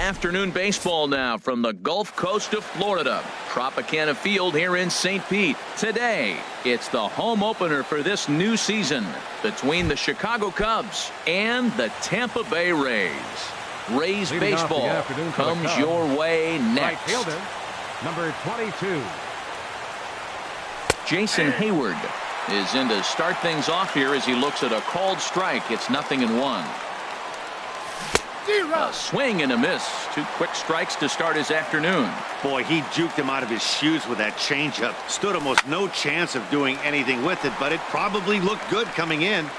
afternoon baseball now from the Gulf Coast of Florida. Tropicana Field here in St. Pete. Today, it's the home opener for this new season between the Chicago Cubs and the Tampa Bay Rays. Rays baseball comes your way next. Right fielder, number 22. Jason Hayward is in to start things off here as he looks at a called strike. It's 0-1. A swing and a miss. 2 quick strikes to start his afternoon. Boy, he juked him out of his shoes with that changeup. Stood almost no chance of doing anything with it, but it probably looked good coming in.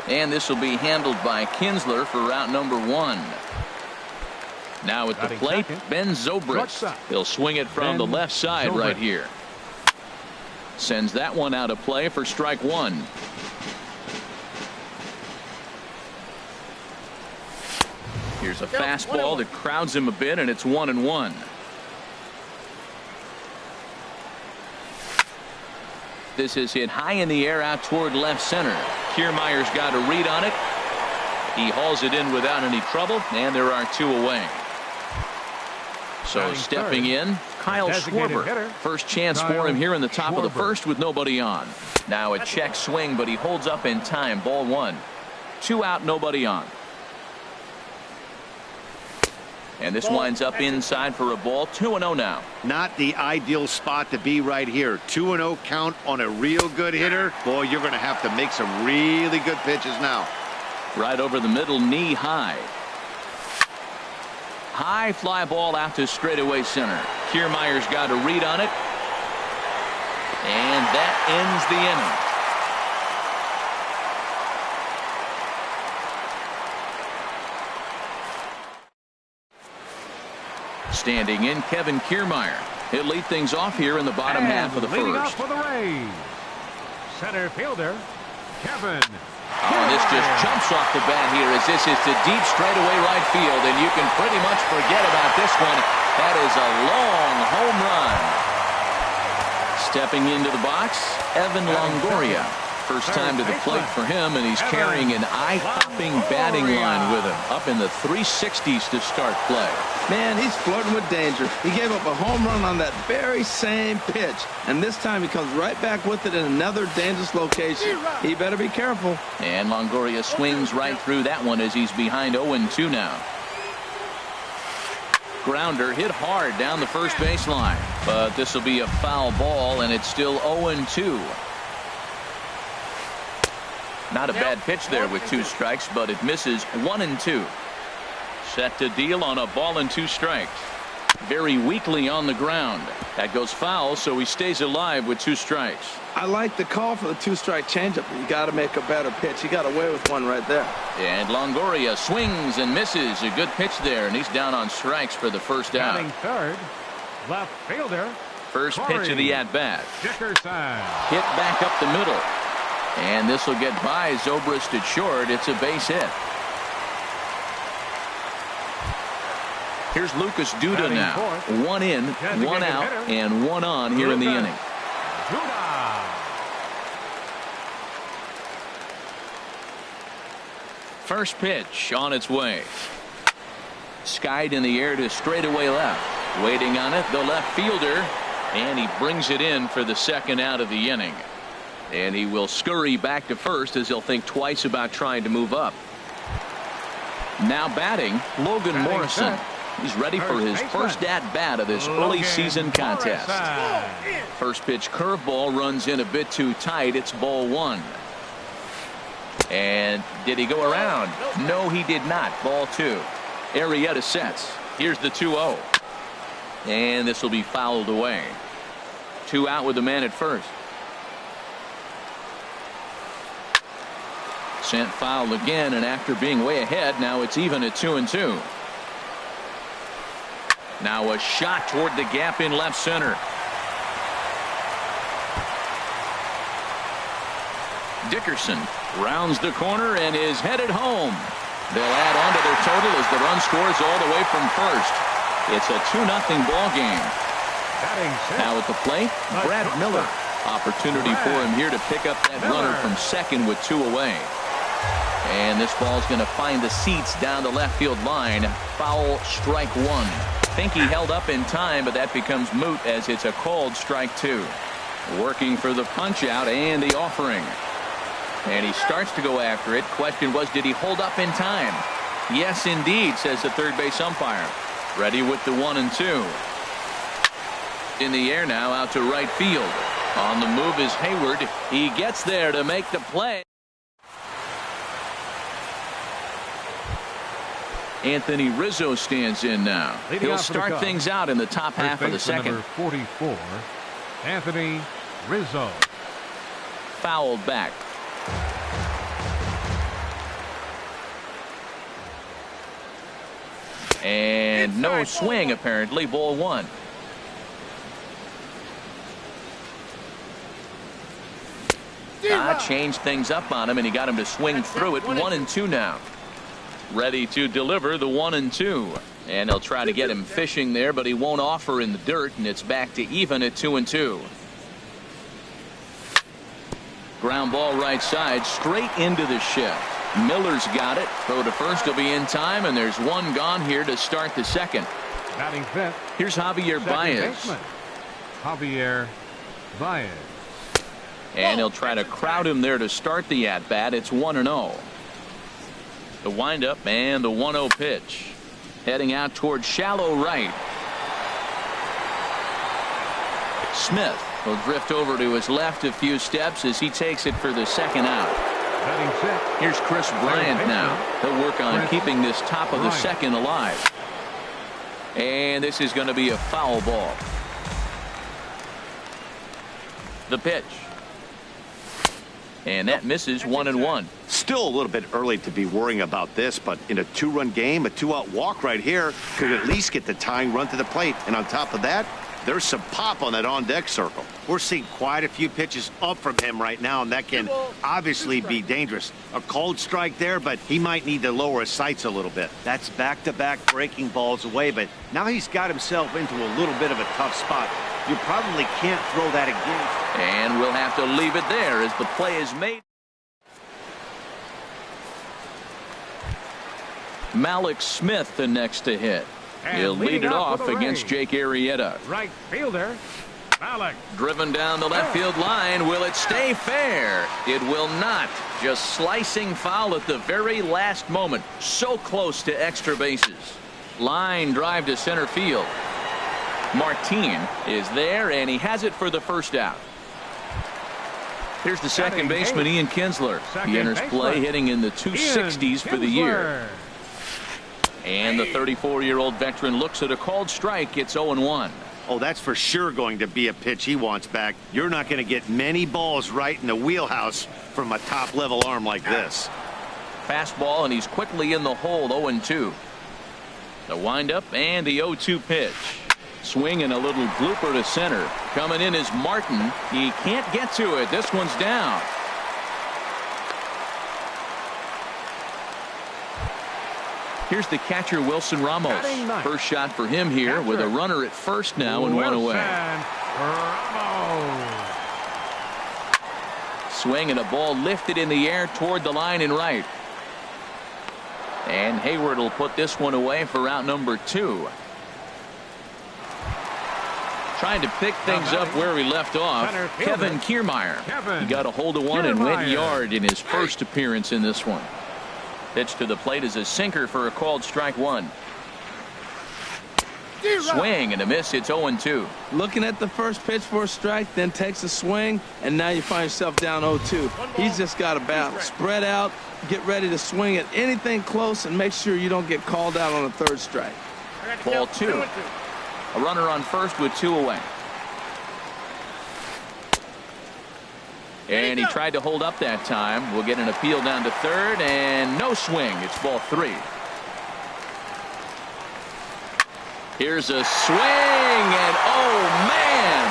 And this will be handled by Kinsler for route number 1. Now at the plate, Ben Zobrist. He'll swing it from the left side right here. Sends that one out of play for strike 1. Here's a fastball that crowds him a bit, and it's 1-1. This is hit high in the air out toward left center. Kiermaier's got a read on it. He hauls it in without any trouble, and there are 2 away. So stepping in, Kyle Schwarber. First chance for him here in the top of the first with nobody on. Now a check swing, but he holds up in time. Ball 1. 2 out, nobody on. And this winds up inside for a ball. 2-0 now. Not the ideal spot to be right here. 2-0 count on a real good hitter. Boy, you're going to have to make some really good pitches now. Right over the middle, knee high. High fly ball out to straightaway center. Kiermaier's got a read on it. And that ends the inning. Standing in, Kevin Kiermaier. He'll lead things off here in the bottom half of the first. Off for the Rays, center fielder, Kevin. Oh, this just jumps off the bat here as this is to deep straightaway right field, and you can pretty much forget about this one. That is a long home run. Stepping into the box, Evan Longoria. First time to the plate for him, and he's carrying an eye-popping batting line with him. Up in the 360s to start play. Man, he's flirting with danger. He gave up a home run on that very same pitch, and this time he comes right back with it in another dangerous location. He better be careful. And Longoria swings right through that one as he's behind 0-2 now. Grounder hit hard down the first baseline, but this will be a foul ball, and it's still 0-2. Not a bad pitch there with 2 strikes, but it misses. 1-2. Set to deal on a ball and 2 strikes. Very weakly on the ground. That goes foul, so he stays alive with 2 strikes. I like the call for the 2-strike changeup. You got to make a better pitch. He got away with one right there. And Longoria swings and misses. A good pitch there, and he's down on strikes for the first out. Batting third, left fielder. First pitch of the at-bat. Dickerson. Hit back up the middle. And this will get by Zobrist at short. It's a base hit. Here's Lucas Duda now. 1 in, 1 out, and 1 on here in the inning. First pitch on its way. Skied in the air to straightaway left. Waiting on it, the left fielder. And he brings it in for the second out of the inning. And he will scurry back to first as he'll think twice about trying to move up. Now batting, Logan Morrison. He's ready for his first at-bat of this early season contest. First pitch curveball runs in a bit too tight. It's ball 1. And did he go around? No, he did not. Ball 2. Arrieta sets. Here's the 2-0. And this will be fouled away. 2 out with the man at first. Sent foul again, and after being way ahead, now it's even at 2-2. Now a shot toward the gap in left center. Dickerson rounds the corner and is headed home. They'll add on to their total as the run scores all the way from first. It's a 2-0 ball game. Now at the plate, Brad Miller. Opportunity for him here to pick up that runner from second with 2 away. And this ball's going to find the seats down the left field line. Foul, strike one. Think he held up in time, but that becomes moot as it's a called strike two. Working for the punch out and the offering. And he starts to go after it. Question was, did he hold up in time? Yes, indeed, says the third base umpire. Ready with the 1-2. In the air now, out to right field. On the move is Hayward. He gets there to make the play. Anthony Rizzo stands in now. He'll start things out in the top half of the second. Number 44, Anthony Rizzo. Fouled back. And no swing, apparently. Ball one. Changed things up on him, and he got him to swing through it. 1-2 now. Ready to deliver the 1-2. And they'll try to get him fishing there, but he won't offer in the dirt, and it's back to even at 2-2. Ground ball right side, straight into the shift. Miller's got it. Throw to first will be in time, and there's one gone here to start the second. Batting fifth. Here's Javier Baez. Javier Baez. And he'll try to crowd him there to start the at-bat. It's 1-0. The windup and the 1-0 pitch. Heading out towards shallow right. Smith will drift over to his left a few steps as he takes it for the second out. Here's Chris Bryant now. He'll work on keeping this top of the second alive. And this is going to be a foul ball. The pitch. And that misses 1-1. Still a little bit early to be worrying about this, but in a two-run game, a two-out walk right here could at least get the tying run to the plate. And on top of that, there's some pop on that on-deck circle. We're seeing quite a few pitches up from him right now, and that can obviously be dangerous. A cold strike there, but he might need to lower his sights a little bit. That's back-to-back breaking balls away, but now he's got himself into a little bit of a tough spot. You probably can't throw that again. And we'll have to leave it there as the play is made. Malik Smith the next to hit. He'll lead it off against Jake Arrieta. Right fielder, Malik. Driven down the left field line. Will it stay fair? It will not. Just slicing foul at the very last moment. So close to extra bases. Line drive to center field. Martin is there, and he has it for the first out. Here's the second baseman, Ian Kinsler. He enters play hitting in the 260s for the year. And the 34-year-old veteran looks at a called strike. It's 0-1. Oh, that's for sure going to be a pitch he wants back. You're not going to get many balls right in the wheelhouse from a top-level arm like this. Fastball, and he's quickly in the hole. 0-2. The windup and the 0-2 pitch. Swing and a little blooper to center. Coming in is Martin. He can't get to it. This one's down. Here's the catcher, Wilson Ramos. First shot for him here with a runner at first now and one away. Swing and a ball lifted in the air toward the line and right. And Hayward will put this one away for out number 2. Trying to pick things up where we left off. Kevin Kiermaier. He got a hold of one and went yard in his first appearance in this one. Pitch to the plate is a sinker for a called strike one. Swing and a miss. It's 0-2. Looking at the first pitch for a strike, then takes a swing, and now you find yourself down 0-2. He's just got to battle. Spread out, get ready to swing at anything close, and make sure you don't get called out on a third strike. Ball 2. A runner on first with 2 away. And he tried to hold up that time. We'll get an appeal down to third, and no swing. It's ball 3. Here's a swing, and oh man,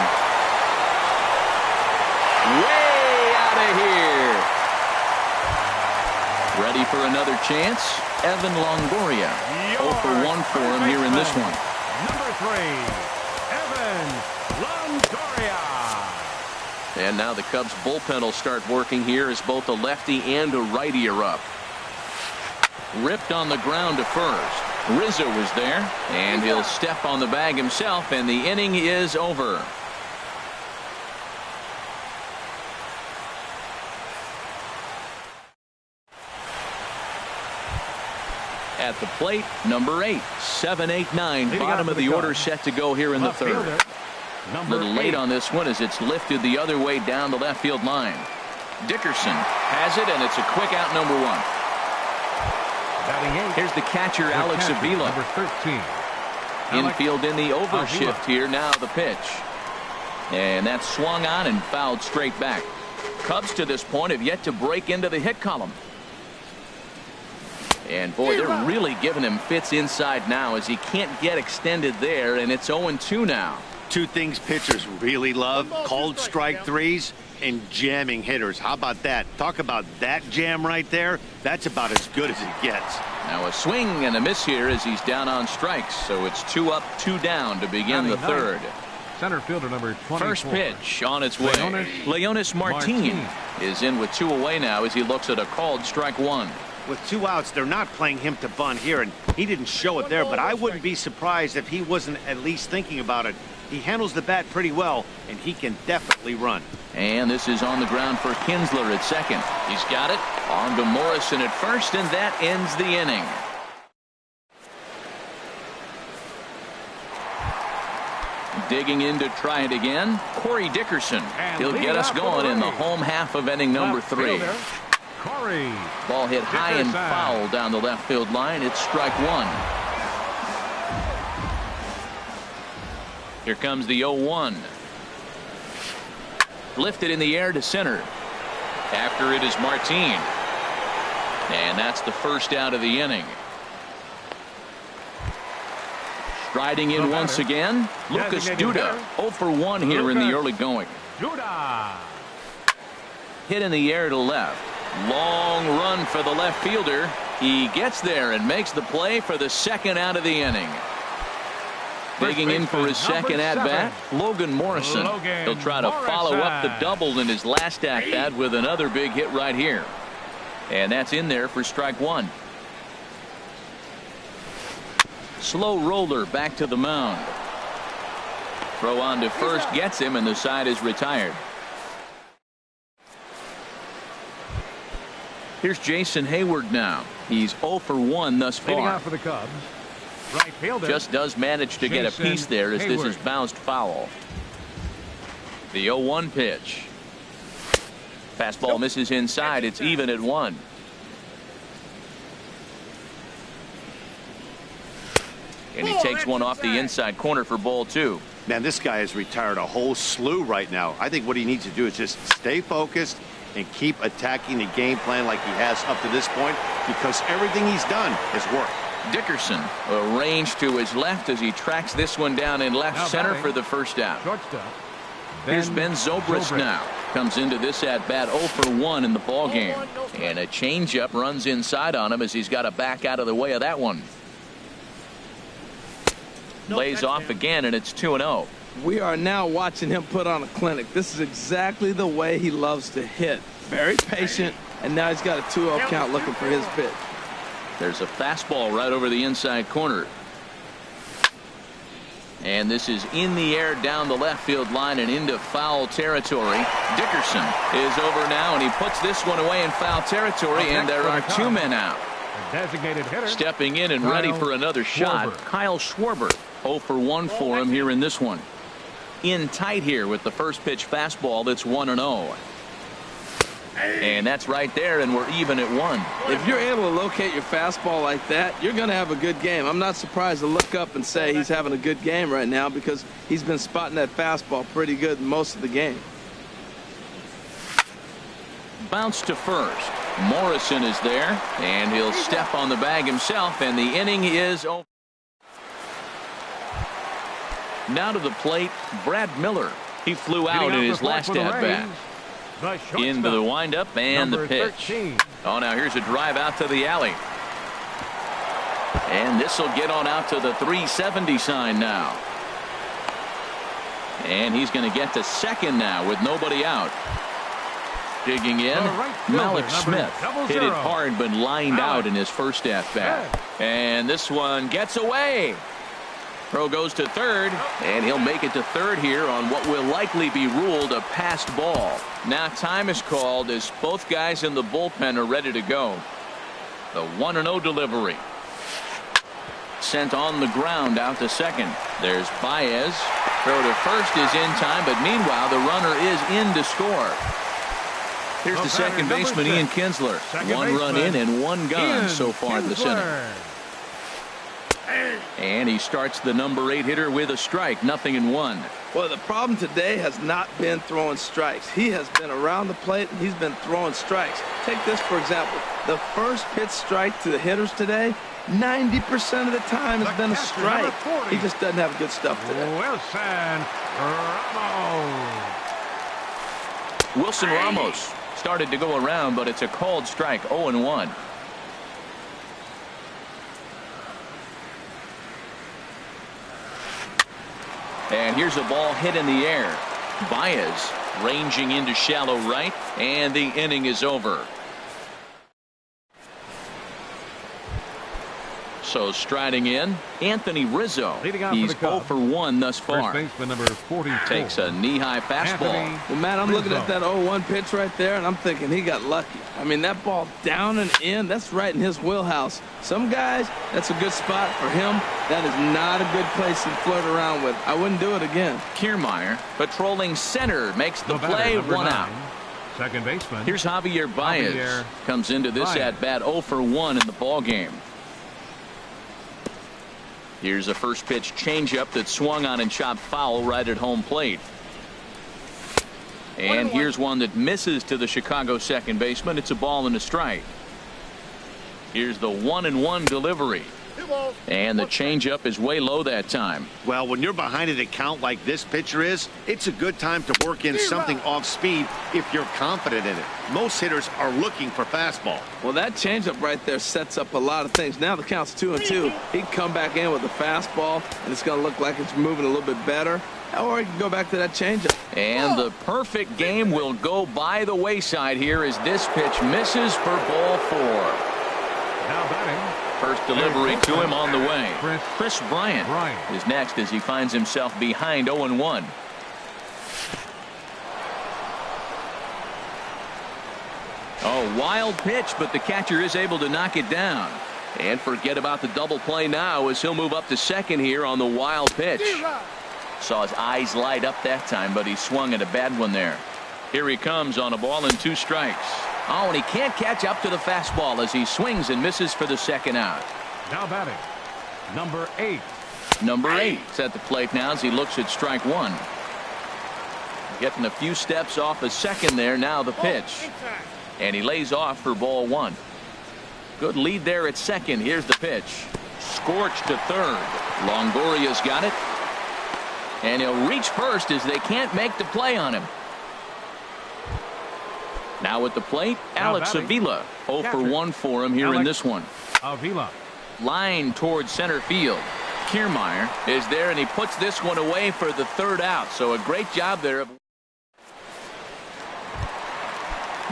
way out of here. Ready for another chance? Evan Longoria. 0 for 1 for him here in this one. Number 3, Evan Longoria. And now the Cubs bullpen will start working here as both a lefty and a righty are up. Ripped on the ground to first. Rizzo is there, and he'll step on the bag himself, and the inning is over. At the plate, number 8, 7-8-9, bottom of the order set to go here in the third. A little late on this one as it's lifted the other way down the left field line. Dickerson has it, and it's a quick out, number 1. Here's the catcher, Alex Avila. Number 13. Infield in the overshift here. Now the pitch. And that's swung on and fouled straight back. Cubs to this point have yet to break into the hit column. And boy, they're really giving him fits inside now as he can't get extended there, and it's 0-2 now. Two things pitchers really love: called strike threes and jamming hitters. How about that? Talk about that jam right there. That's about as good as it gets. Now a swing and a miss here as he's down on strikes. So it's 2 up, 2 down to begin the third. Center fielder number 24. First pitch on its way. Leonis Martin is in with 2 away now as he looks at a called strike 1. With 2 outs, they're not playing him to bunt here, and he didn't show it there, but I wouldn't be surprised if he wasn't at least thinking about it. He handles the bat pretty well, and he can definitely run. And this is on the ground for Kinsler at second. He's got it. On to Morrison at first, and that ends the inning. Digging in to try it again, Corey Dickerson. He'll get us going in the home half of inning number 3. Corey. Ball hit high and foul down the left field line. It's strike 1. Here comes the 0-1. Lifted in the air to center. After it is Martin. And that's the first out of the inning. Striding in once again, Lucas Duda. 0 for 1 here in the early going. Duda. Hit in the air to left. Long run for the left fielder. He gets there and makes the play for the second out of the inning. Digging in for his second at-bat, Logan Morrison. He'll try to follow up the double in his last at-bat with another big hit right here. And that's in there for strike 1. Slow roller back to the mound. Throw on to first gets him, and the side is retired. Here's Jason Hayward now. He's 0 for 1 thus Leading far. off for the Cubs. Right fielder. Just does manage to get a piece there as this is bounced foul. The 0-1 pitch. Fastball misses inside. It's even at 1. And he takes one off the inside corner for ball 2. Man, this guy has retired a whole slew right now. I think what he needs to do is just stay focused and keep attacking the game plan like he has up to this point, because everything he's done has worked. Dickerson arranged to his left as he tracks this one down in left center for the first out. Here's Ben Zobrist now. Comes into this at bat 0 for 1 in the ball game. And a changeup runs inside on him as he's got to back out of the way of that one. Lays off again, and it's 2-0. We are now watching him put on a clinic. This is exactly the way he loves to hit. Very patient, and now he's got a 2-0 count looking for his pitch. There's a fastball right over the inside corner. And this is in the air down the left field line and into foul territory. Dickerson is over now, and he puts this one away in foul territory, and there are 2 men out. Designated hitter. Stepping in and ready for another shot, Kyle Schwarber. 0 for 1 for him here in this one. In tight here with the first pitch fastball that's 1-0. And that's right there, and we're even at 1. If you're able to locate your fastball like that, you're going to have a good game. I'm not surprised to look up and say he's having a good game right now, because he's been spotting that fastball pretty good most of the game. Bounce to first. Morrison is there, and he'll step on the bag himself, and the inning is over. Now to the plate, Brad Miller. He flew out in his last at-bat. Into the windup and the pitch. 13. Oh, now here's a drive out to the alley. And this will get on out to the 370 sign now. And he's going to get to second now with nobody out. Digging in, Malik Smith hit it hard but lined out in his first at-bat. And this one gets away. Throw goes to third, and he'll make it to third here on what will likely be ruled a passed ball. Now time is called as both guys in the bullpen are ready to go. The 1-0 delivery. Sent on the ground out to second. There's Baez. Throw to first is in time, but meanwhile the runner is in to score. Here's the second baseman, Ian Kinsler. One run in and one gone so far this inning. And he starts the number 8 hitter with a strike. 0-1. Well, the problem today has not been throwing strikes. He has been around the plate and he's been throwing strikes. Take this for example. The first pitch strike to the hitters today, 90% of the time has been a strike. He just doesn't have good stuff today. Wilson Ramos started to go around, but it's a called strike. 0-1. And here's a ball hit in the air. Baez ranging into shallow right, and the inning is over. So striding in, Anthony Rizzo. He's 0 for 1 thus far. Takes a knee-high fastball. Well, man, I'm looking at that 0-1 pitch right there, and I'm thinking he got lucky. I mean, that ball down and in, that's right in his wheelhouse. Some guys, that's a good spot. For him, that is not a good place to flirt around with. I wouldn't do it again. Kiermaier patrolling center makes the play. 1 out. Second baseman. Here's Javier Baez. Comes into this at-bat 0 for 1 in the ball game. Here's a first pitch changeup that swung on and chopped foul right at home plate. And here's one that misses to the Chicago second baseman. It's a ball and a strike. Here's the 1-1 delivery. And the changeup is way low that time. Well, when you're behind an account like this pitcher is, it's a good time to work in something off speed if you're confident in it. Most hitters are looking for fastball. Well, that changeup right there sets up a lot of things. Now the count's 2-2. He can come back in with a fastball, and it's going to look like it's moving a little bit better. Or he can go back to that changeup. And the perfect game will go by the wayside here as this pitch misses for ball 4. Now batting. First delivery to him on the way. Chris Bryant is next as he finds himself behind 0-1. Oh, wild pitch, but the catcher is able to knock it down. And forget about the double play now as he'll move up to second here on the wild pitch. Saw his eyes light up that time, but he swung at a bad one there. Here he comes on a ball and 2 strikes. Oh, and he can't catch up to the fastball as he swings and misses for the second out. Now batting, number 8. Number 8 is at the plate now as he looks at strike 1. Getting a few steps off a second there. Now the pitch. And he lays off for ball 1. Good lead there at second. Here's the pitch. Scorched to third. Longoria's got it. And he'll reach first as they can't make the play on him. Now at the plate, Alex Avila. 0 for 1 for him here in this one. Avila. Line towards center field. Kiermaier is there, and he puts this one away for the third out. So a great job there.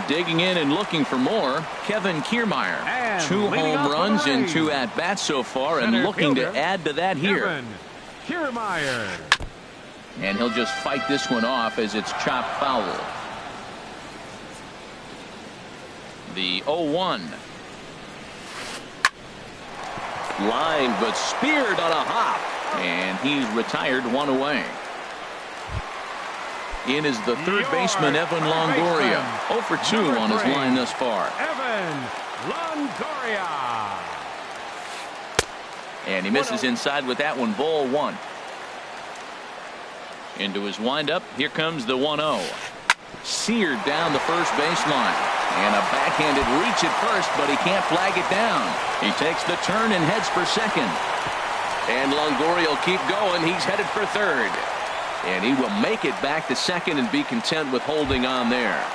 Digging in and looking for more, Kevin Kiermaier. And 2 home runs in 2 at-bats so far, and looking to add to that here. Kevin Kiermaier. And he'll just fight this one off as it's chopped foul. The 0-1. Line, but speared on a hop. And he's retired 1 away. In is the third baseman, Evan Longoria. 0 for 2 on his line thus far. Evan Longoria. And he misses inside with that one. Ball 1. Into his windup. Here comes the 1-0. Seared down the first baseline. And a backhanded reach at first, but he can't flag it down. He takes the turn and heads for second. And Longoria will keep going. He's headed for third. And he will make it back to second and be content with holding on there.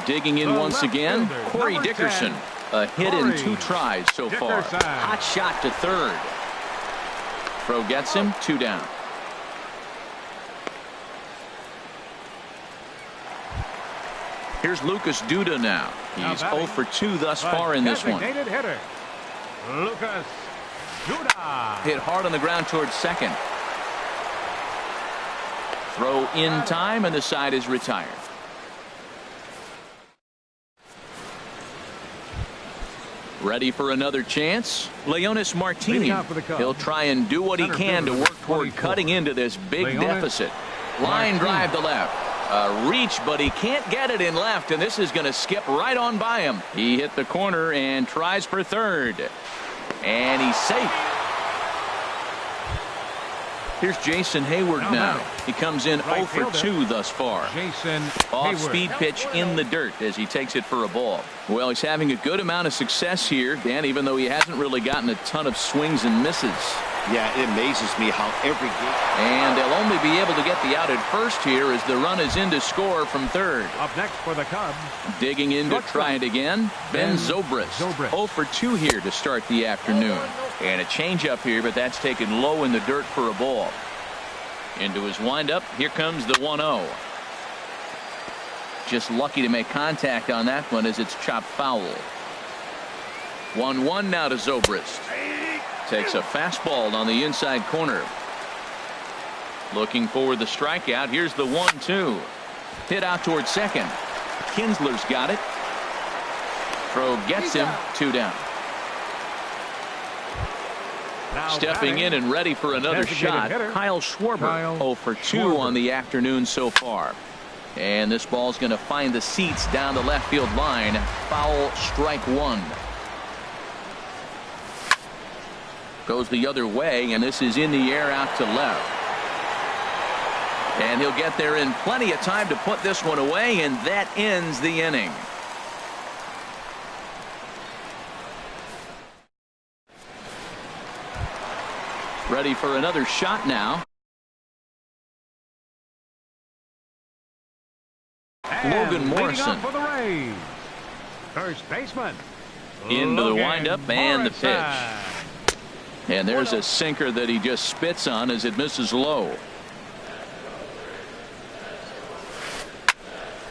Digging in once again, Corey Dickerson. A hit in 2 tries so far. Hot shot to third. Throw gets him. 2 down. Here's Lucas Duda now. He's 0 for 2 thus far in this one. Designated hitter, Lucas Duda. Hit hard on the ground towards second. Throw in time, and the side is retired. Ready for another chance? Leonis Martin. He'll try and do what he can to work toward cutting into this big deficit. Line drive to left. A reach, but he can't get it in left, and this is going to skip right on by him. He hit the corner and tries for third. And he's safe. Here's Jason Hayward now. He comes in 0 for 2 thus far. Off-speed pitch in the dirt as he takes it for a ball. Well, he's having a good amount of success here, Dan, even though he hasn't really gotten a ton of swings and misses. Yeah, it amazes me how every game. And they'll only be able to get the out at first here as the run is in to score from third. Up next for the Cubs. Digging in to try it again, Ben Zobrist. 0 for 2 here to start the afternoon. And a changeup here, but that's taken low in the dirt for a ball. Into his windup. Here comes the 1-0. Just lucky to make contact on that one as it's chopped foul. 1-1 now to Zobrist. Takes a fastball on the inside corner. Looking for the strikeout. Here's the 1-2. Hit out towards second. Kinsler's got it. Throw gets him. 2 down. Stepping in and ready for another shot, Kyle Schwarber. 0 for 2 on the afternoon so far. And this ball's going to find the seats down the left field line. Foul, strike 1. Goes the other way, and this is in the air out to left. And he'll get there in plenty of time to put this one away, and that ends the inning. Ready for another shot now. And Logan Morrison. For the Rays. First baseman. Into the windup and the Morrison. pitch. And there's a sinker that he just spits on as it misses low.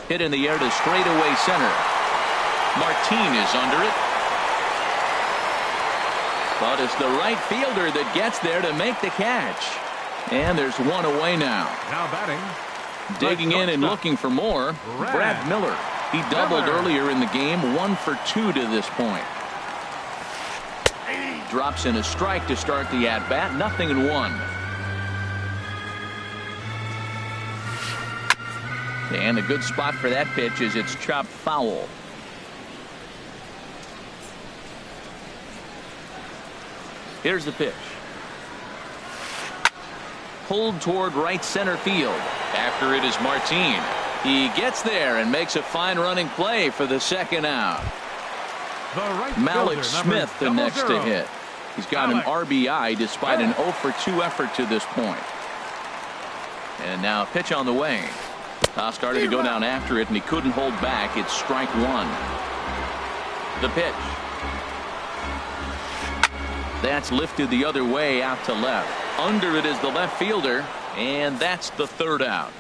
Hit in the air to straightaway center. Martin is under it. But it's the right fielder that gets there to make the catch. And there's one away now. Now batting. Digging in and looking for more. Brad Miller. He doubled earlier in the game. 1 for 2 to this point. Drops in a strike to start the at-bat. 0-1. And a good spot for that pitch is it's chopped foul. Here's the pitch. Pulled toward right center field. After it is Martin. He gets there and makes a fine running play for the second out. Malik Smith the next to hit. He's got an RBI despite an 0 for 2 effort to this point. And now a pitch on the way. Started to go down after it, and he couldn't hold back. It's strike 1. The pitch. That's lifted the other way out to left. Under it is the left fielder, and that's the third out.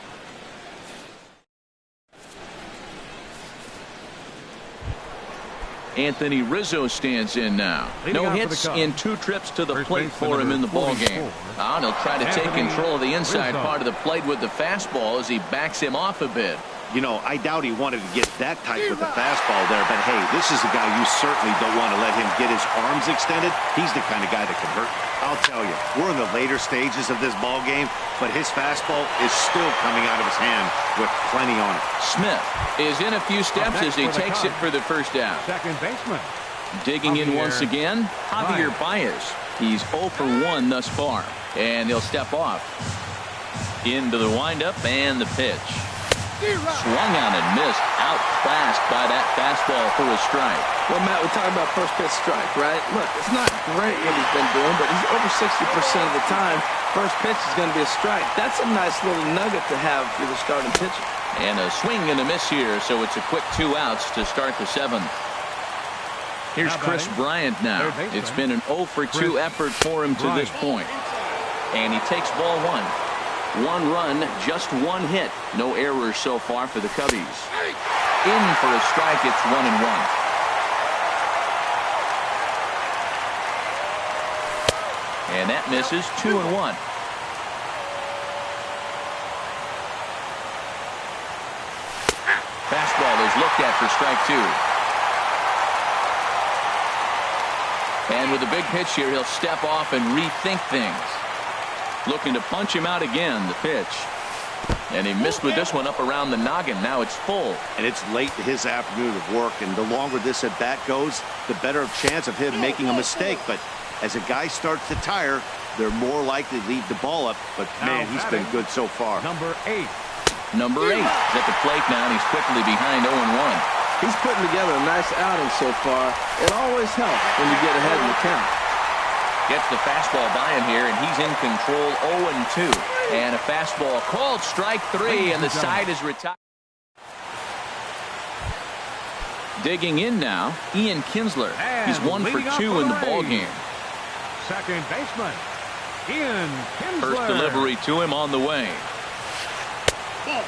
Anthony Rizzo stands in now. No hits in 2 trips to the plate for him in the ballgame. And he'll try to take control of the inside part of the plate with the fastball as he backs him off a bit. You know, I doubt he wanted to get that tight with the fastball there, but hey, this is a guy you certainly don't want to let him get his arms extended. He's the kind of guy that can hurt. I'll tell you, we're in the later stages of this ball game, but his fastball is still coming out of his hand with plenty on it. Smith is in a few steps as he takes it for the first out. Second baseman. Digging in once again, Javier Baez. He's 0 for 1 thus far, and he'll step off. Into the windup and the pitch. Swung on and missed. Outclassed by that fastball for a strike. Well, Matt, we're talking about first pitch strike, right? Look, it's not great what he's been doing, but he's over 60% of the time. First pitch is going to be a strike. That's a nice little nugget to have for the starting pitcher. And a swing and a miss here, so it's a quick 2 outs to start the 7th. Here's Chris Bryant now. It's been an 0 for 2 effort for him to this point. And he takes ball 1. 1 run, just 1 hit. No errors so far for the Cubbies. in for a strike. It's 1-1. And that misses. 2-1. Fastball is looked at for strike 2. And with a big pitch here, he'll step off and rethink things. Looking to punch him out again, the pitch. And he missed with this one up around the noggin. Now it's full. And it's late in his afternoon of work, and the longer this at bat goes, the better chance of him making a mistake. But as a guy starts to tire, they're more likely to leave the ball up. But man, he's been good so far. Number 8. Number 8 is at the plate now, and he's quickly behind 0-1. He's putting together a nice outing so far. It always helps when you get ahead in the count. Gets the fastball by him here, and he's in control. 0-2. And a fastball called strike 3, and the side is retired. Digging in now, Ian Kinsler. He's 1 for 2 in the ball game. Second baseman, Ian Kinsler. First delivery to him on the way.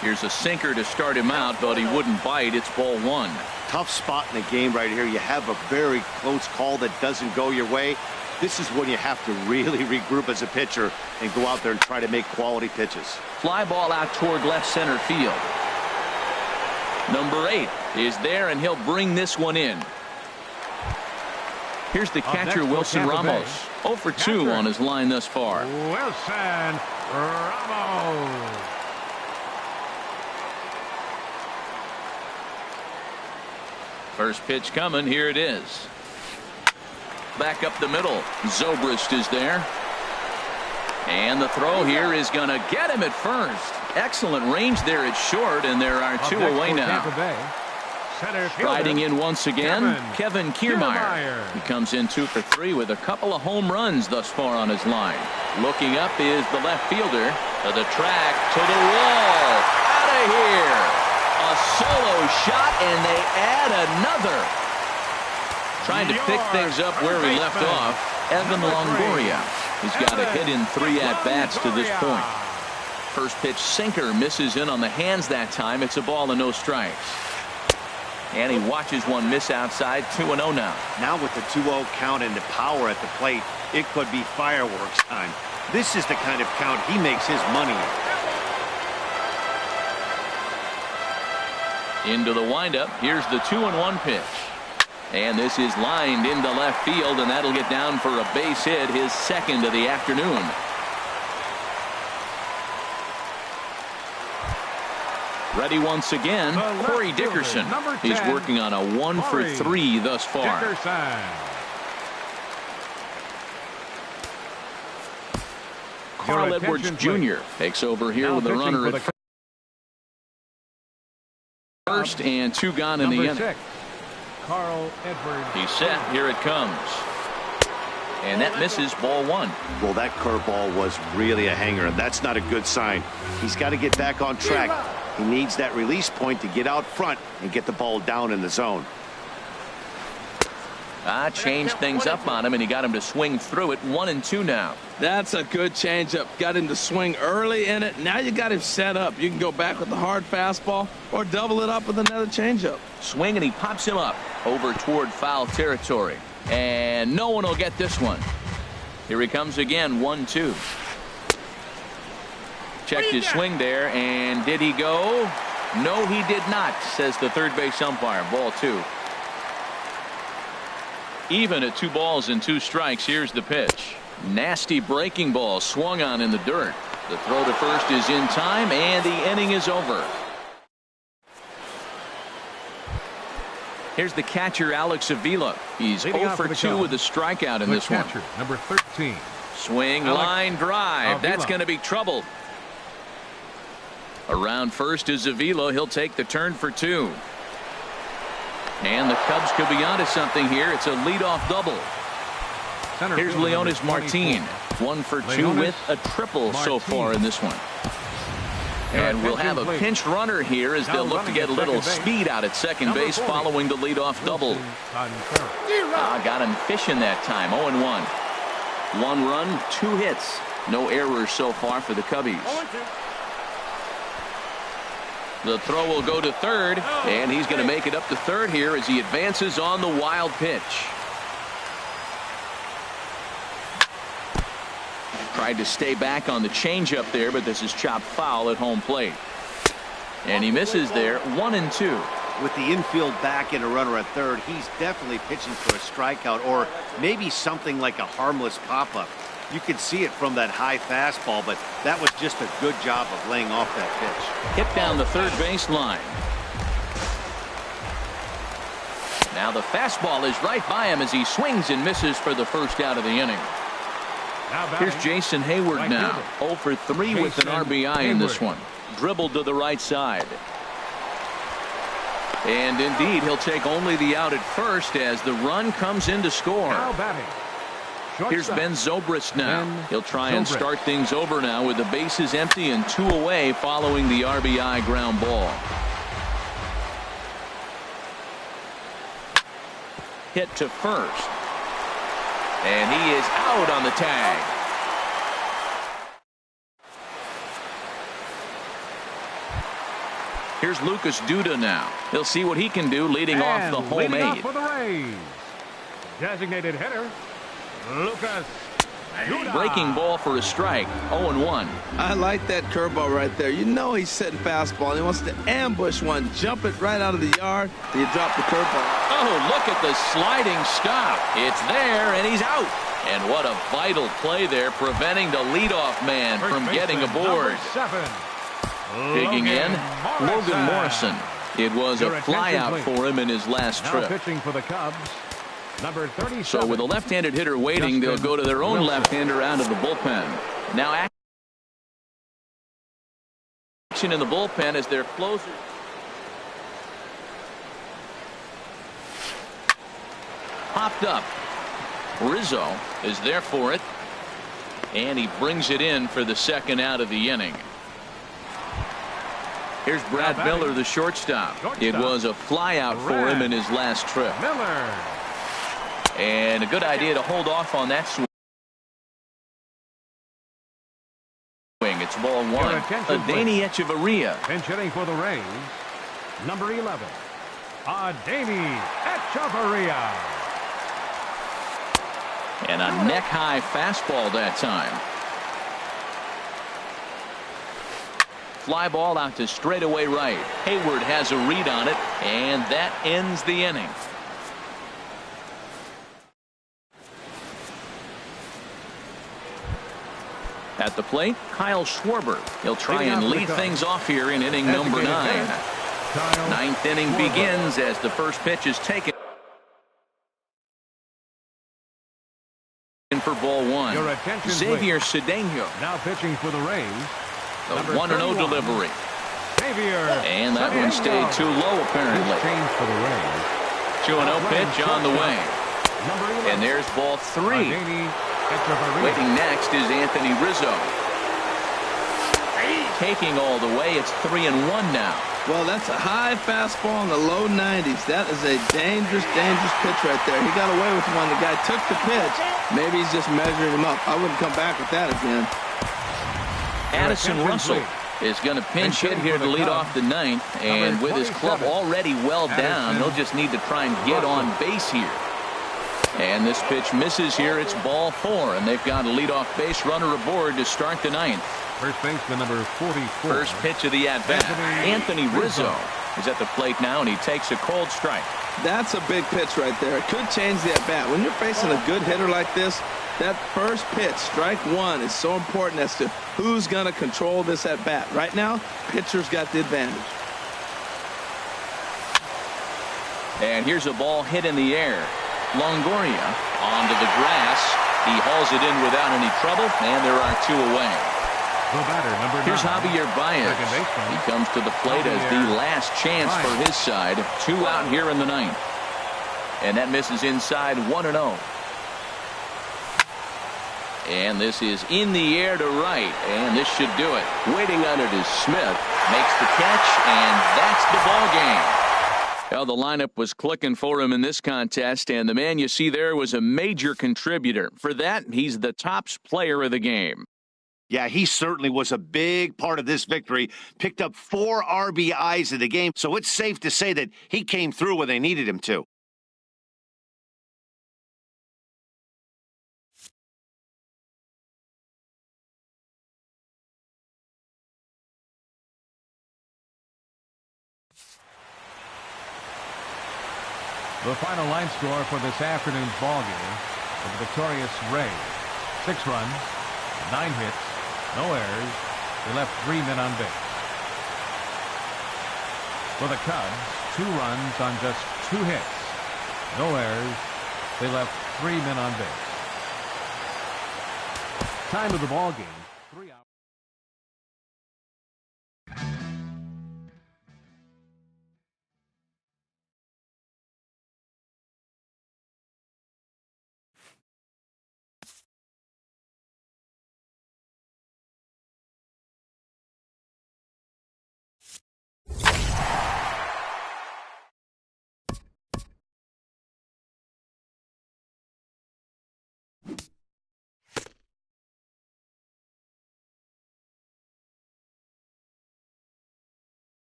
Here's a sinker to start him out, but he wouldn't bite. It's ball 1. Tough spot in the game right here. You have a very close call that doesn't go your way. This is when you have to really regroup as a pitcher and go out there and try to make quality pitches. Fly ball out toward left center field. Number 8 is there, and he'll bring this one in. Here's the catcher, Wilson Ramos. 0 for 2 on his line thus far. Wilson Ramos. First pitch coming. Here it is. Back up the middle. Zobrist is there. And the throw here is going to get him at first. Excellent range there at short, and there are 2 away now. Riding in once again, Kevin Kiermaier. He comes in 2 for 3 with a couple of home runs thus far on his line. Looking up is the left fielder. To the track, to the wall. Out of here. A solo shot, and they add another. Trying to pick things up where he left off, Evan Longoria. He's got a hit in 3 at-bats to this point. First pitch sinker misses in on the hands that time. It's a ball and no strikes. And he watches one miss outside. 2-0 now. Now with the 2-0 count and the power at the plate, it could be fireworks time. This is the kind of count he makes his money in. Into the windup. Here's the 2-1 pitch. And this is lined into left field, and that'll get down for a base hit, his second of the afternoon. Ready once again, Corey Dickerson. He's working on a 1 for 3 thus far. Carl Edwards Jr. takes over here with a runner at first and 2 gone in the inning. Carl Edwards. He's set. Here it comes. And that misses ball 1. Well, that curveball was really a hanger, and that's not a good sign. He's got to get back on track. He needs that release point to get out front and get the ball down in the zone. Changed things up on him, and he got him to swing through it. 1-2 now. That's a good changeup. Got him to swing early in it. Now you got him set up. You can go back with the hard fastball or double it up with another changeup. Swing, and he pops him up over toward foul territory. And no one will get this one. Here he comes again. 1-2. Checked his swing there, and did he go? No, he did not, says the third base umpire. Ball 2. Even at 2 balls and 2 strikes. Here's the pitch. Nasty breaking ball swung on in the dirt. The throw to first is in time, and the inning is over. Here's the catcher, Alex Avila. He's 0 for 2 with a strikeout in this one. Number 13. Swing, line drive. That's going to be trouble. Around first is Avila. He'll take the turn for 2. And the Cubs could be onto something here. It's a leadoff double. Here's Leonis Martin. 1 for 2 with a triple so far in this one. And we'll have a pinch runner here as they'll look to get a little speed out at second base following the leadoff double. Got him fishing that time. 0-1. 1 run, 2 hits. No errors so far for the Cubbies. The throw will go to third, and he's going to make it up to third here as he advances on the wild pitch. Tried to stay back on the changeup there, but this is chopped foul at home plate. And he misses there, 1-2. With the infield back and a runner at third, he's definitely pitching for a strikeout or maybe something like a harmless pop-up. You could see it from that high fastball, but that was just a good job of laying off that pitch. Hit down the third base line. Now the fastball is right by him as he swings and misses for the first out of the inning. Here's Jason Hayward now. 0 for 3 with an RBI in this one. Dribbled to the right side. And indeed, he'll take only the out at first as the run comes in to score. Here's Ben Zobrist now. He'll try and start things over now with the bases empty and 2 away following the RBI ground ball. Hit to first. And he is out on the tag. Here's Lucas Duda now. He'll see what he can do leading off the home eighth. For the Rays, designated hitter, Lucas Duda. Breaking ball for a strike. 0-1. I like that curveball right there. You know he's setting fastball. He wants to ambush one, jump it right out of the yard. You drop the curveball. Oh, look at the sliding stop. It's there, and he's out. And what a vital play there, preventing the leadoff man from getting aboard. Digging in, Logan Morrison. It was a flyout for him in his last trip. Pitching for the Cubs, number 37. So with a left-handed hitter waiting, they'll go to their own left-hander out of the bullpen. Now action in the bullpen as their closer. Popped up. Rizzo is there for it. And he brings it in for the second out of the inning. Here's Brad Miller, the shortstop. It was a flyout for him in his last trip. Miller. And a good idea to hold off on that swing. It's ball one. Adani Echeverria. Pinch hitting for the Rays, number 11. Adani Echeverria. And a neck-high fastball that time. Fly ball out to straightaway right. Hayward has a read on it, and that ends the inning. At the plate, Kyle Schwarber. He'll try and lead things off here in inning number 9. Ninth inning begins as the first pitch is taken for ball one. Xavier Cedeno. Now pitching for the Rays. The 1-0 delivery. And that one stayed too low, apparently. 2-0 pitch on the way. And there's ball 3. Waiting next is Anthony Rizzo. Taking all the way. It's 3-1 now. Well, that's a high fastball in the low 90s. That is a dangerous, dangerous pitch right there. He got away with one. The guy took the pitch. Maybe he's just measuring him up. I wouldn't come back with that again. Addison Russell is going to pinch hit here to lead off the ninth, and with his club already well down, he'll just need to try and get on base here. And this pitch misses here. It's ball 4, and they've got a leadoff base runner aboard to start the ninth. First baseman number 44. First pitch of the at-bat. Anthony Rizzo is at the plate now, and he takes a cold strike. That's a big pitch right there. It could change the at-bat. When you're facing a good hitter like this, that first pitch, strike one, is so important as to who's going to control this at-bat. Right now, pitcher's got the advantage. And here's a ball hit in the air. Longoria onto the grass. He hauls it in without any trouble, and there are 2 away. The batter, number 9. Here's Javier Baez. He comes to the plate as the last chance for his side. 2 out here in the ninth. And that misses inside, 1-0. And this is in the air to right, and this should do it. Waiting on it is Smith. Makes the catch, and that's the ball game. Well, the lineup was clicking for him in this contest, and the man you see there was a major contributor. For that, he's the top player of the game. Yeah, he certainly was a big part of this victory. Picked up 4 RBIs in the game, so it's safe to say that he came through when they needed him to. The final line score for this afternoon's ballgame for the victorious Rays: 6 runs, 9 hits, no errors. They left 3 men on base. For the Cubs, 2 runs on just 2 hits, no errors. They left 3 men on base. Time of the ballgame, 3 hours.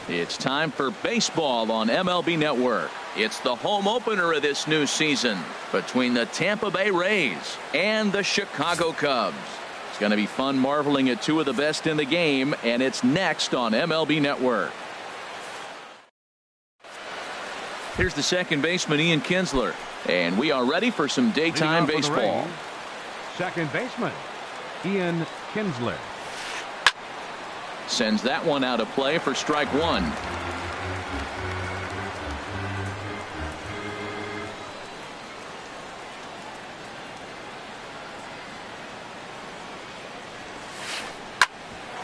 It's time for baseball on MLB Network. It's the home opener of this new season between the Tampa Bay Rays and the Chicago Cubs. It's going to be fun marveling at 2 of the best in the game, and it's next on MLB Network. Here's the second baseman, Ian Kinsler, and we are ready for some daytime baseball. Rays, second baseman, Ian Kinsler. Sends that one out of play for strike 1.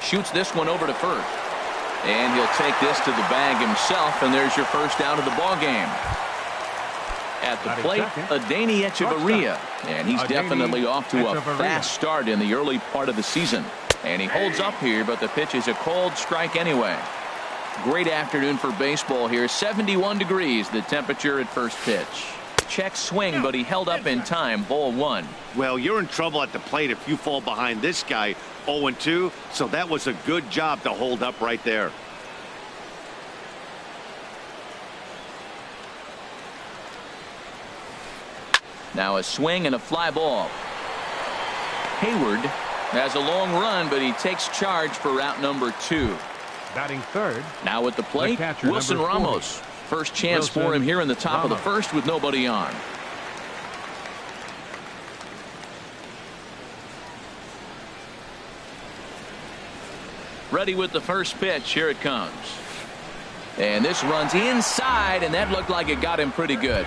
Shoots this one over to first. And he'll take this to the bag himself, and there's your first out of the ball game. At the plate, Adeiny Echeverria, and he's definitely off to a fast start in the early part of the season. And he holds up here, but the pitch is a cold strike anyway. Great afternoon for baseball here. 71 degrees the temperature at first pitch. Check swing, but he held up in time. Ball 1. Well, you're in trouble at the plate if you fall behind this guy 0-2, so that was a good job to hold up right there. Now a swing and a fly ball. Hayward has a long run, but he takes charge for route number 2. Batting third. Now at the plate, Wilson Ramos. First chance for him here in the top of the first with nobody on. Ready with the first pitch. Here it comes. And this runs inside, and that looked like it got him pretty good.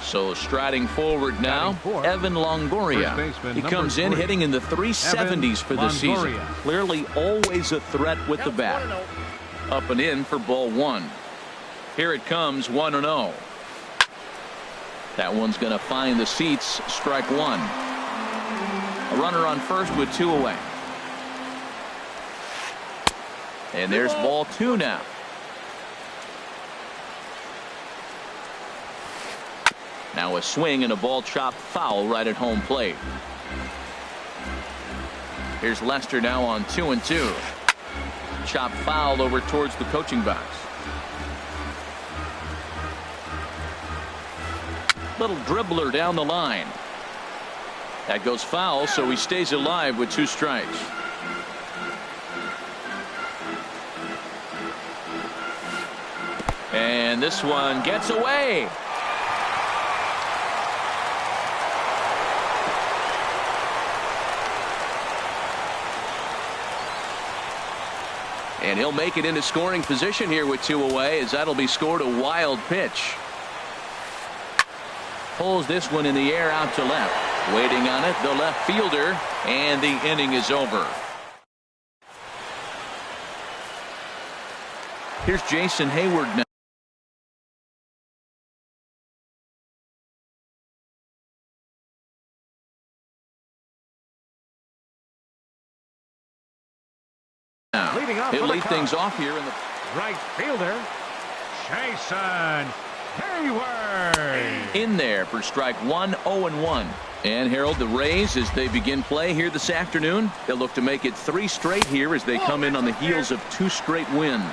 So striding forward now, Evan Longoria. He comes in hitting in the 370s for the season. Clearly always a threat with the bat. Up and in for ball 1. Here it comes, 1-0. That one's going to find the seats. Strike 1. A runner on first with 2 away. And there's ball 2 now. Now a swing and a ball chopped foul right at home plate. Here's Lester now on 2-2. Chopped foul over towards the coaching box. Little dribbler down the line. That goes foul, so he stays alive with 2 strikes. And this one gets away. And he'll make it into scoring position here with 2 away, as that'll be scored a wild pitch. Pulls this one in the air out to left. Waiting on it, the left fielder, and the inning is over. Here's Jason Hayward now. He'll lead things off here in the right fielder, Jason Hayward. In there for strike 1, 0-1. And Harold, the Rays, as they begin play here this afternoon, they'll look to make it 3 straight here as they come in on the heels of 2 straight wins.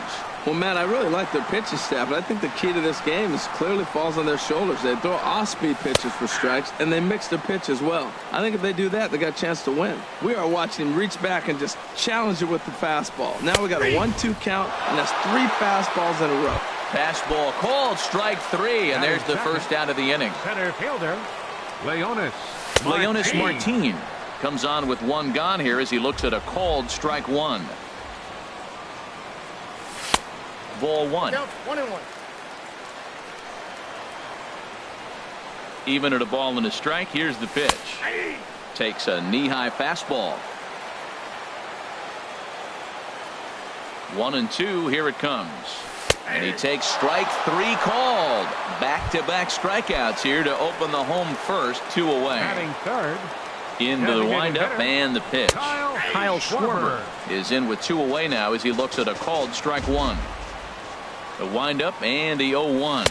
Well, Matt, I really like their pitching staff, but I think the key to this game is clearly falls on their shoulders. They throw off-speed pitches for strikes, and they mix their pitch as well. I think if they do that, they got a chance to win. We are watching him reach back and just challenge it with the fastball. Now we got a 1-2 count, and that's 3 fastballs in a row. Fastball called, strike 3, and there's the first out of the inning. Center fielder, Leonis Martin comes on with 1 gone here as he looks at a called strike 1. Ball 1. 1-1. Even at a ball and a strike. Here's the pitch. Takes a knee-high fastball. 1-2. Here it comes. And he takes strike 3 called. Back-to-back strikeouts here to open the home first. 2 away. Batting third. Into the windup and the pitch. Kyle Schwarber is in with 2 away now as he looks at a called strike 1. The windup and the 0-1.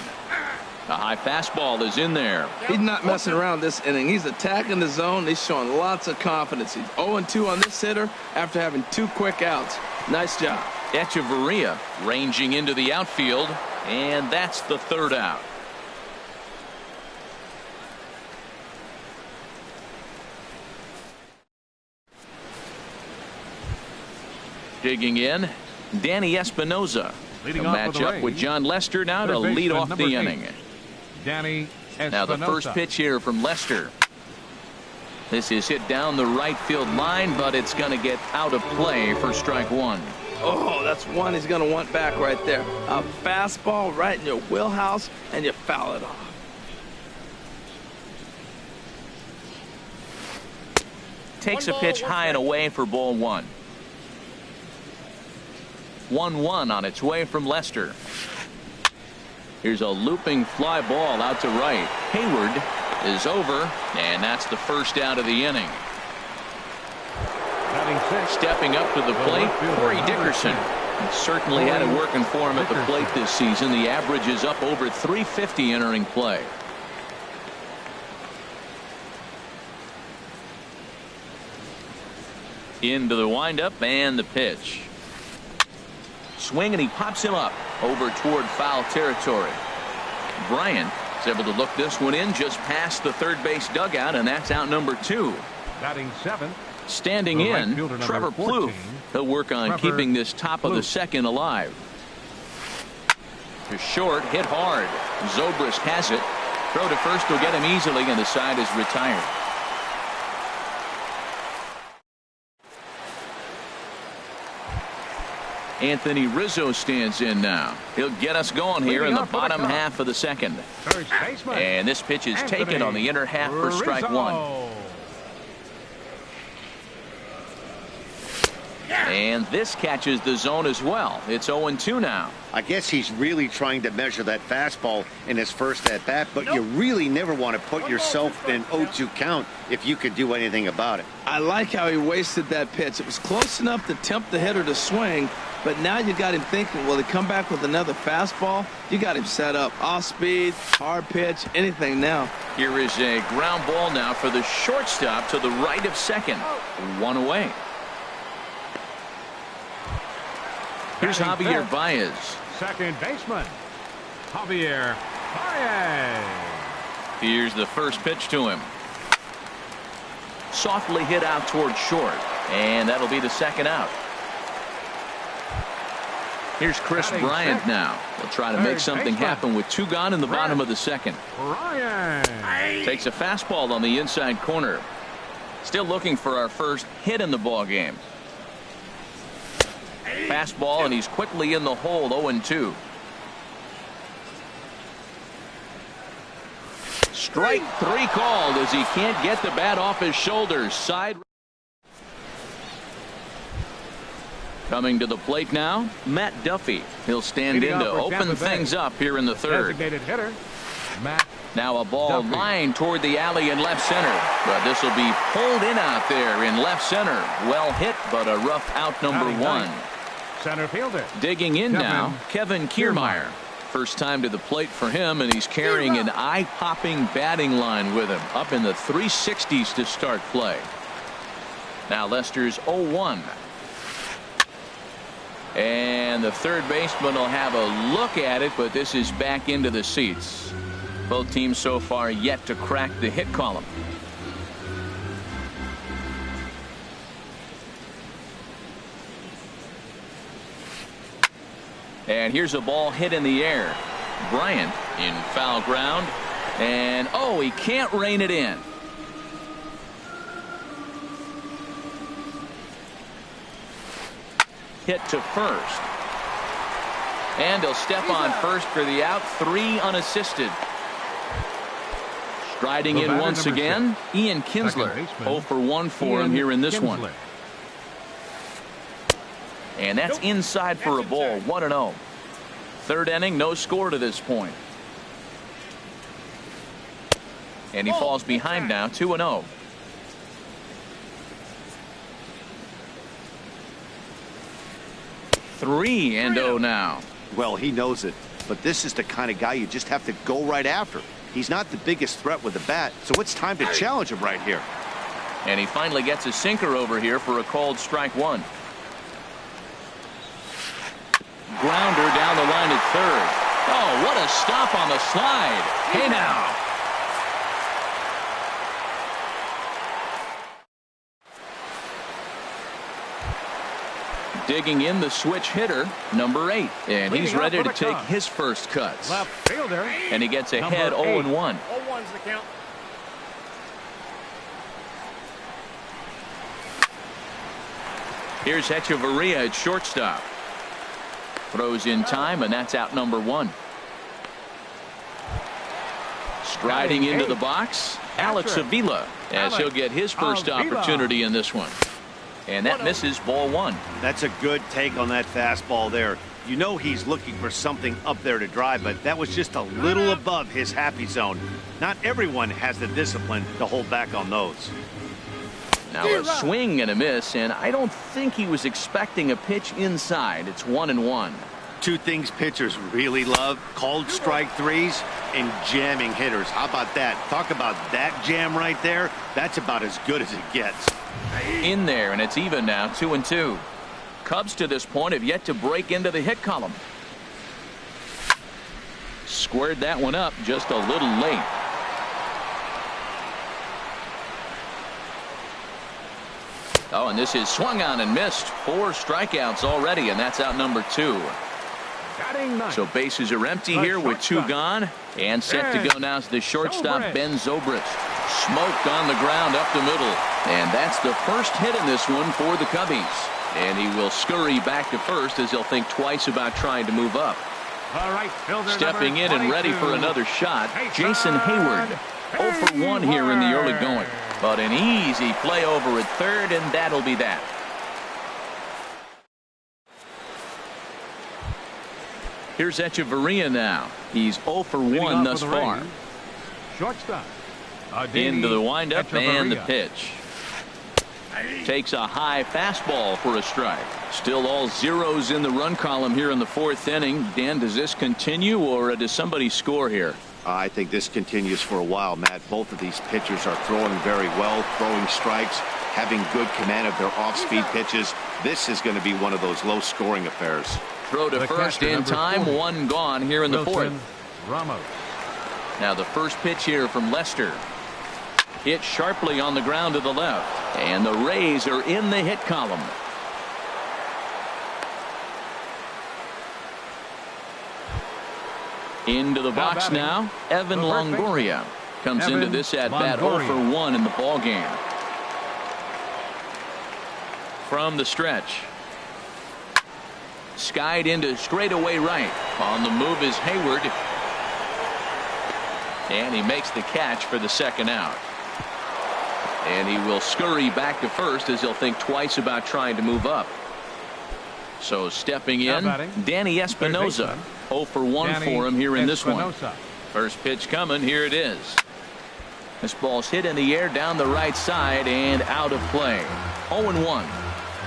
A high fastball is in there. He's not messing around this inning. He's attacking the zone. He's showing lots of confidence. He's 0-2 on this hitter after having 2 quick outs. Nice job. Echeverria ranging into the outfield, and that's the 3rd out. Digging in, Danny Espinosa. Leading a off matchup with John Lester now to Third lead off baseman, the number inning. Danny Espinosa. Now the first pitch here from Lester. This is hit down the right field line, but it's going to get out of play for strike 1. Oh, that's one he's going to want back right there. A fastball right in your wheelhouse, and you foul it off. Takes a pitch high and away for ball 1. 1-1 on its way from Lester. Here's a looping fly ball out to right. Hayward is over, and that's the first out of the inning. Stepping up to the plate, Corey Dickerson. Certainly had it working for him at the plate this season. The average is up over 350 entering play. Into the windup and the pitch. Swing, and he pops him up over toward foul territory. Bryant is able to look this one in just past the third base dugout, and that's out number 2. Batting 7th. Standing in, Trevor Plouffe. He'll work on keeping this top of the second alive. To short, hit hard. Zobrist has it. Throw to first will get him easily, and the side is retired. Anthony Rizzo stands in now. He'll get us going here in the bottom half of the second. And this pitch is taken on the inner half for strike 1. And this catches the zone as well. It's 0-2 now. I guess he's really trying to measure that fastball in his first at bat, but you really never want to put yourself in an 0-2 count if you could do anything about it. I like how he wasted that pitch. It was close enough to tempt the hitter to swing, but now you got him thinking, will he come back with another fastball? You got him set up. Off speed, hard pitch, anything now. Here is a ground ball now for the shortstop to the right of second. 1 away. Here's Javier Baez. Second baseman, Javier Baez. Here's the first pitch to him. Softly hit out toward short, and that'll be the second out. Here's Chris Bryant now. He'll try to make something happen with 2 gone in the bottom of the second. Bryant takes a fastball on the inside corner. Still looking for our first hit in the ball game. Fastball, and he's quickly in the hole. 0-2. Strike 3 called as he can't get the bat off his shoulders. Side. Coming to the plate now, Matt Duffy. He'll stand in to open things up here in the third. Designated hitter, Matt Now a ball Duffy. lined toward the alley in left center, but this will be pulled in out there in left center. Well hit, but a rough out number 1. Center fielder. Digging in now, Kevin Kiermaier. First time to the plate for him, and he's carrying an eye-popping batting line with him. Up in the 360s to start play. Now Lester's 0-1. And the third baseman will have a look at it, but this is back into the seats. Both teams so far yet to crack the hit column. And here's a ball hit in the air. Bryant in foul ground. And oh, he can't rein it in. Hit to first. And he'll step on first for the out. 3 unassisted. Striding in once again, Ian Kinsler. 0 for 1 for him here in this one. And that's inside for a ball. 1-0. Third inning, no score to this point. And he falls behind now, 2-0. Three and 0 now. Well, he knows it, but this is the kind of guy you just have to go right after. He's not the biggest threat with the bat, so it's time to challenge him right here. And he finally gets a sinker over here for a called strike 1. Grounder down the line at third. Oh, what a stop on the slide. Hey now. Digging in the switch hitter, number 8. And he's ready to take his first cuts. Left fielder. And he gets ahead 0-1. 0-1's the count. Here's Echeverria at shortstop. Throws in time, and that's out number 1. Striding into the box, Alex Avila, as he'll get his first opportunity in this one. And that misses, ball 1. That's a good take on that fastball there. You know he's looking for something up there to drive, but that was just a little above his happy zone. Not everyone has the discipline to hold back on those. Now a swing and a miss, and I don't think he was expecting a pitch inside. It's 1-1. Two things pitchers really love: called strike threes and jamming hitters. How about that? Talk about that jam right there. That's about as good as it gets. In there, and it's even now, 2-2. Cubs to this point have yet to break into the hit column. Squared that one up just a little late. Oh, and this is swung on and missed. 4 strikeouts already, and that's out number 2. So bases are empty here with 2 gone, and set to go now is the shortstop Ben Zobrist. Smoked on the ground up the middle, and that's the first hit in this one for the Cubbies. And he will scurry back to first as he'll think twice about trying to move up. Stepping in and ready for another shot, Jason Hayward. 0 for 1 here in the early going, but an easy play over at third, and that'll be that. Here's Echeverria now. He's 0 for 1 thus far. Shortstop. Into the windup and the pitch. Takes a high fastball for a strike. Still all zeros in the run column here in the 4th inning. Dan, does this continue, or does somebody score here? I think this continues for a while, Matt. Both of these pitchers are throwing very well, throwing strikes, having good command of their off-speed pitches. This is going to be one of those low-scoring affairs. Throw to first in time, 1 gone here in the 4th. Ramos. Now the first pitch here from Lester. Hit sharply on the ground to the left, and the Rays are in the hit column. Into the box now, Evan Longoria comes into this at bat 0 for 1 in the ball game. From the stretch, skied into straightaway right. On the move is Hayward, and he makes the catch for the second out. And he will scurry back to first as he'll think twice about trying to move up. So stepping in, Danny Espinosa. 0 for 1 for him here in this one. First pitch coming. Here it is. This ball's hit in the air down the right side and out of play. 0-1.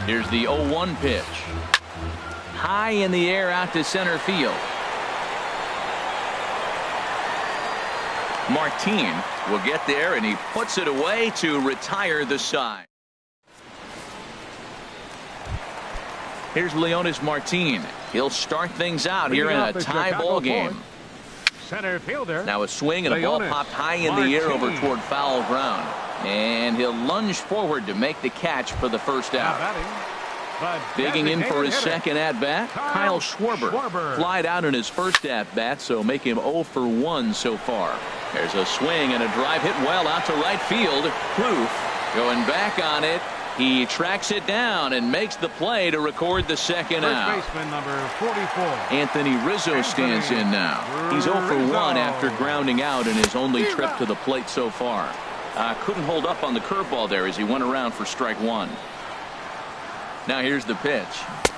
Here's the 0-1 pitch. High in the air out to center field. Martin will get there, and he puts it away to retire the side. Here's Leonis Martin. He'll start things out here in a tie ball game. Center fielder. Now a swing and a ball popped high in the air over toward foul ground. And he'll lunge forward to make the catch for the first out. Digging in for his second at-bat, Kyle Schwarber. Flied out in his first at-bat, so make him 0 for 1 so far. There's a swing and a drive hit well out to right field. Proof going back on it. He tracks it down and makes the play to record the second out. First baseman number 44. Anthony Rizzo stands in now. He's 0 for 1 after grounding out in his only trip to the plate so far. Couldn't hold up on the curveball there as he went around for strike 1. Now here's the pitch.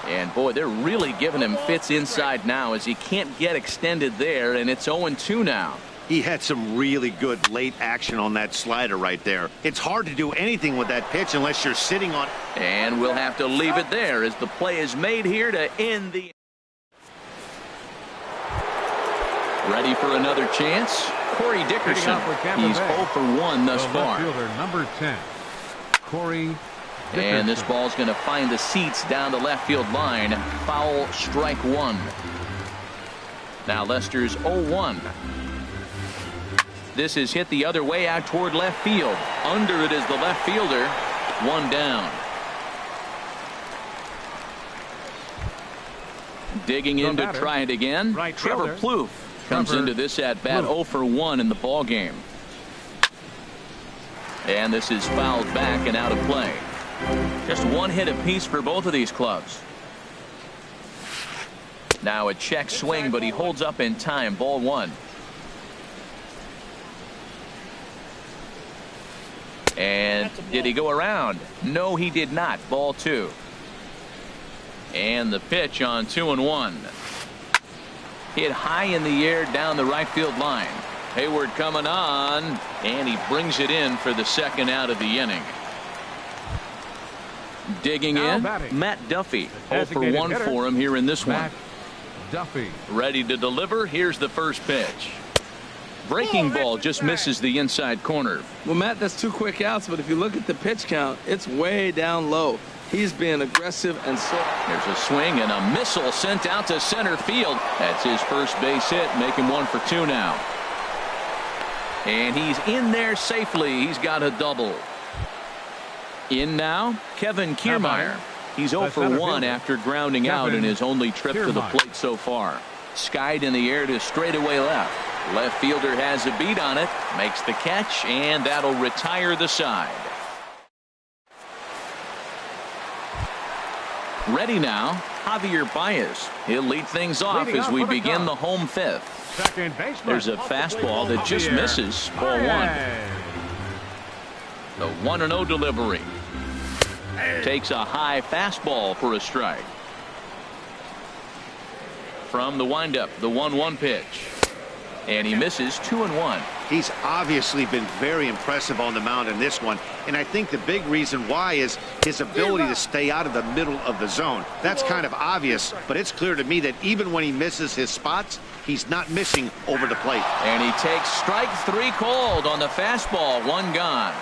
And boy, they're really giving him fits inside now as he can't get extended there, and it's 0-2 now. He had some really good late action on that slider right there. It's hard to do anything with that pitch unless you're sitting on. And we'll have to leave it there as the play is made here to end the. Ready for another chance? Corey Dickerson. He's 0 for 1 thus far. Number 10, Corey Dickerson. And this ball's going to find the seats down the left field line. Foul, strike 1. Now Lester's 0-1. This is hit the other way out toward left field. Under it is the left fielder. 1 down. Digging in to try it again. Trevor Plouffe comes into this at bat 0 for 1 in the ball game. And this is fouled back and out of play. Just 1 hit apiece for both of these clubs. Now a check swing, but he holds up in time. Ball 1. And did he go around? No, he did not. Ball 2. And the pitch on 2-1. Hit high in the air down the right field line. Hayward coming on, and he brings it in for the second out of the inning. Digging in, Matt Duffy. 0 for 1 for him here in this one. Duffy. Ready to deliver. Here's the first pitch. Breaking ball just misses the inside corner. Well, Matt, that's 2 quick outs, but if you look at the pitch count, it's way down low. He's being aggressive and so. There's a swing and a missile sent out to center field. That's his first base hit, making 1 for 2 now. And he's in there safely. He's got a double. In now, Kevin Kiermaier. He's 0 for 1 after grounding out in his only trip to the plate so far. Skied in the air to straightaway left. Left fielder has a beat on it, makes the catch, and that'll retire the side. Ready now, Javier Baez. He'll lead things off as we begin the home 5th. There's a fastball that just misses. Ball 1. The 1-0 delivery. Takes a high fastball for a strike. From the windup, the 1-1 pitch. And he misses 2-1. He's obviously been very impressive on the mound in this one, and I think the big reason why is his ability to stay out of the middle of the zone. That's kind of obvious, but it's clear to me that even when he misses his spots, he's not missing over the plate. And he takes strike 3 called on the fastball. 1 gone.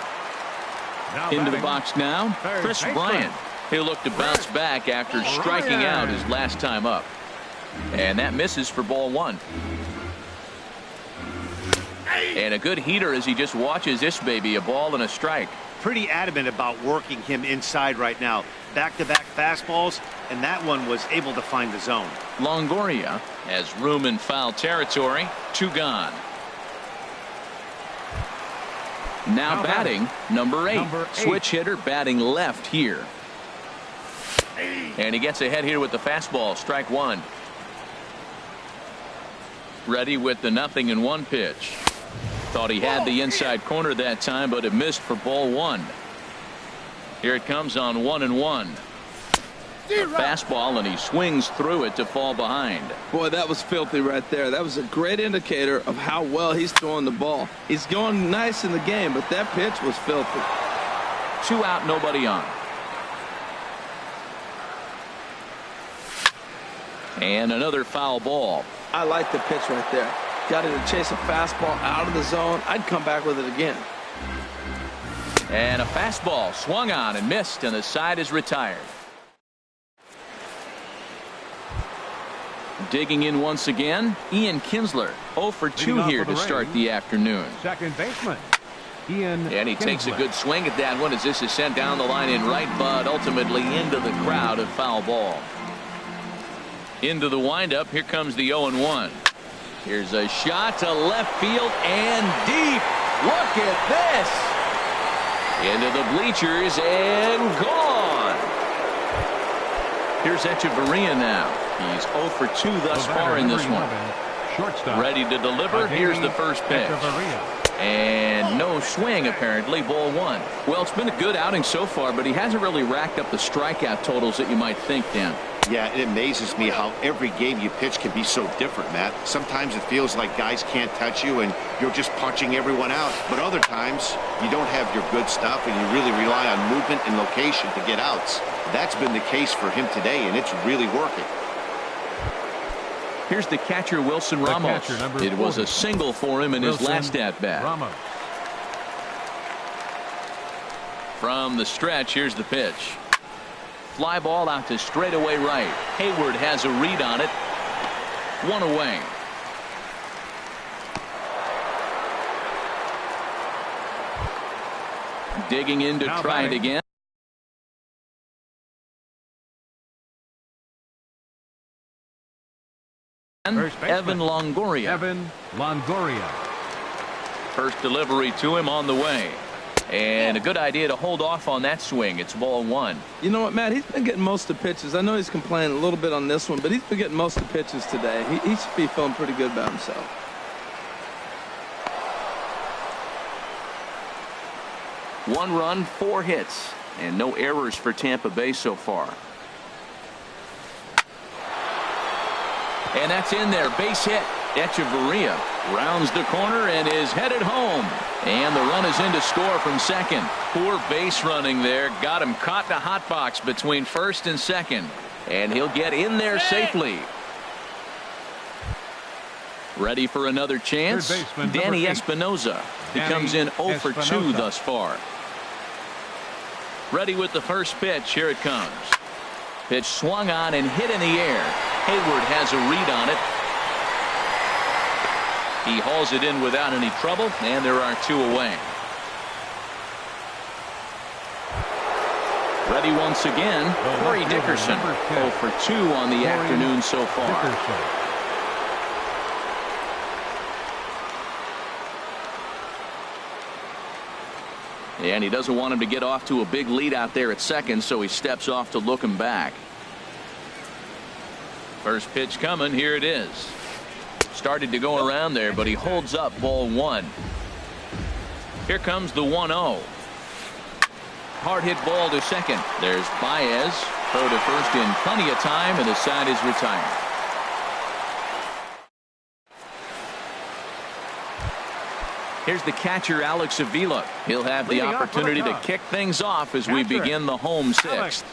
Into the box now, Chris Bryant. He'll look to bounce back after striking out his last time up. And that misses for ball 1. And a good heater as he just watches this baby, a ball and a strike. Pretty adamant about working him inside right now. Back-to-back fastballs, and that one was able to find the zone. Longoria has room in foul territory. 2 gone. Now batting, number 8. Switch hitter batting left here. And he gets ahead here with the fastball. Strike 1. Ready with the 0-1 pitch. Thought he had the inside corner that time, but it missed for ball 1. Here it comes on 1-1. A fastball, and he swings through it to fall behind. Boy, that was filthy right there. That was a great indicator of how well he's throwing the ball. He's going nice in the game, but that pitch was filthy. 2 out, nobody on. And another foul ball. I like the pitch right there. Got him to chase a fastball out of the zone. I'd come back with it again. And a fastball swung on and missed, and the side is retired. Digging in once again, Ian Kinsler. 0 for 2 here to start the afternoon. Second baseman, Ian And he takes a good swing at that one as this is sent down the line in right, but ultimately into the crowd, of foul ball. Into the windup, here comes the 0-1. Here's a shot to left field and deep. Look at this. Into the bleachers and gone. Here's Echeverria now. He's 0 for 2 thus far in this one. Ready to deliver. Here's the first pitch. And no swing, apparently. Ball 1. Well, it's been a good outing so far, but he hasn't really racked up the strikeout totals that you might think, Dan. Yeah, it amazes me how every game you pitch can be so different, Matt. Sometimes it feels like guys can't touch you and you're just punching everyone out. But other times, you don't have your good stuff and you really rely on movement and location to get outs. That's been the case for him today, and it's really working. Here's the catcher, Wilson Ramos. It was a single for him in his last at-bat. From the stretch, here's the pitch. Fly ball out to straightaway right. Hayward has a read on it. 1 away. Digging in to try it again. Evan Longoria. First delivery to him on the way. And a good idea to hold off on that swing. It's ball 1. You know what, Matt? He's been getting most of the pitches. I know he's complaining a little bit on this one, but he's been getting most of the pitches today. He should be feeling pretty good about himself. One run, 4 hits, and no errors for Tampa Bay so far. And that's in there. Base hit. Echeverria rounds the corner and is headed home. And the run is in to score from second. Poor base running there. Got him caught in a hot box between first and second. And he'll get in there safely. Ready for another chance. Danny Espinoza. He comes in 0 for 2 thus far. Ready with the first pitch. Here it comes. Pitch swung on and hit in the air. Hayward has a read on it. He hauls it in without any trouble, and there are 2 away. Ready once again. Corey Dickerson. 0 for 2 on the afternoon so far. And he doesn't want him to get off to a big lead out there at second, so he steps off to look him back. First pitch coming. Here it is. Started to go around there, but he holds up ball 1. Here comes the 1-0. Hard hit ball to second. There's Baez. Throw to first in plenty of time, and the side is retired. Here's the catcher, Alex Avila. He'll have the opportunity to kick things off as we begin the home 6th.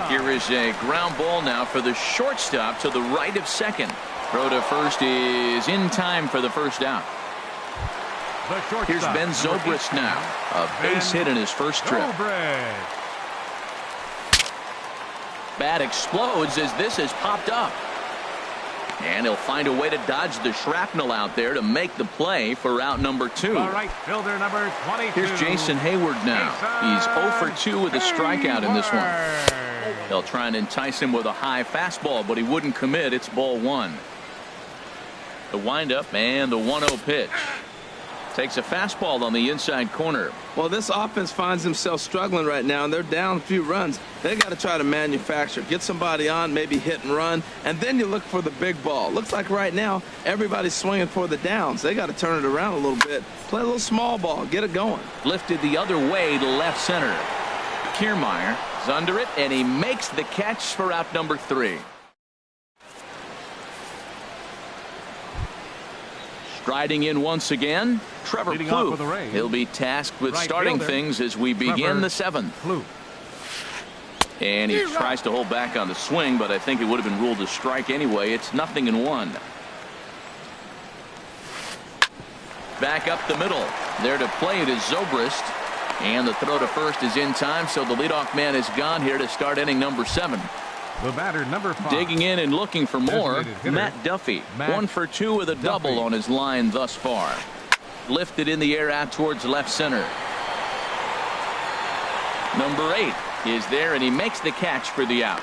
Here is a ground ball now for the shortstop to the right of second. Throw to first is in time for the first out. Here's Ben Zobrist now. A base hit in his first trip. Bat explodes as this has popped up. And he'll find a way to dodge the shrapnel out there to make the play for out number 2. Right fielder number 22. Here's Jason Hayward now. He's 0 for 2 with a strikeout in this one. They'll try and entice him with a high fastball, but he wouldn't commit. It's ball 1. The windup and the 1-0 pitch. Takes a fastball on the inside corner. Well, this offense finds themselves struggling right now, and they're down a few runs. They got to try to manufacture, get somebody on, maybe hit and run, and then you look for the big ball. Looks like right now everybody's swinging for the downs. They got to turn it around a little bit, play a little small ball, get it going. Lifted the other way to left center. Kiermaier is under it, and he makes the catch for out number 3. Striding in once again, Trevor Plouffe. He'll be tasked with starting things as we begin the 7th. And he tries to hold back on the swing, but I think it would have been ruled a strike anyway. It's 0-1. Back up the middle. There to play it is Zobrist. And the throw to first is in time, so the leadoff man is gone here to start inning number 7. The batter, number 5. Digging in and looking for more, Matt Duffy. 1 for 2 with a double on his line thus far. Lifted in the air out towards left center. Number 8 is there, and he makes the catch for the out.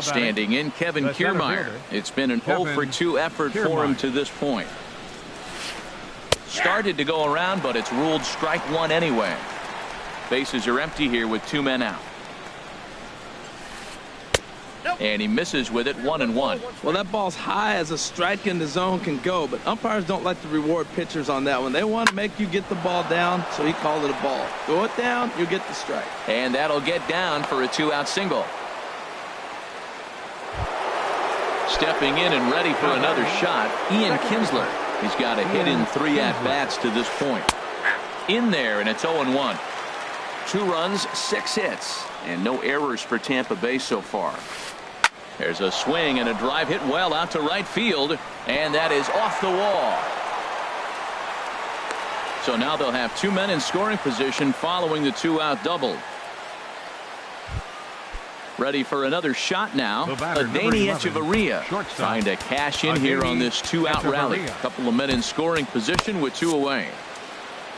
Standing in, Kevin Kiermaier. It's been an 0 for 2 effort for him to this point. Started to go around, but it's ruled strike 1 anyway. Bases are empty here with 2 men out. And he misses with it, 1-1. Well, that ball's high as a strike in the zone can go, but umpires don't like to reward pitchers on that one. They want to make you get the ball down, so he called it a ball. Throw it down, you get the strike. And that'll get down for a 2-out single. Stepping in and ready for another shot, Ian Kinsler. He's got a hit in 3 at-bats to this point. In there, and it's 0-1. 2 runs, 6 hits, and no errors for Tampa Bay so far. There's a swing and a drive hit well out to right field, and that is off the wall. So now they'll have 2 men in scoring position following the 2-out double. Ready for another shot now. Danny Echeverria trying to cash in here on this 2-out rally. A couple of men in scoring position with 2 away.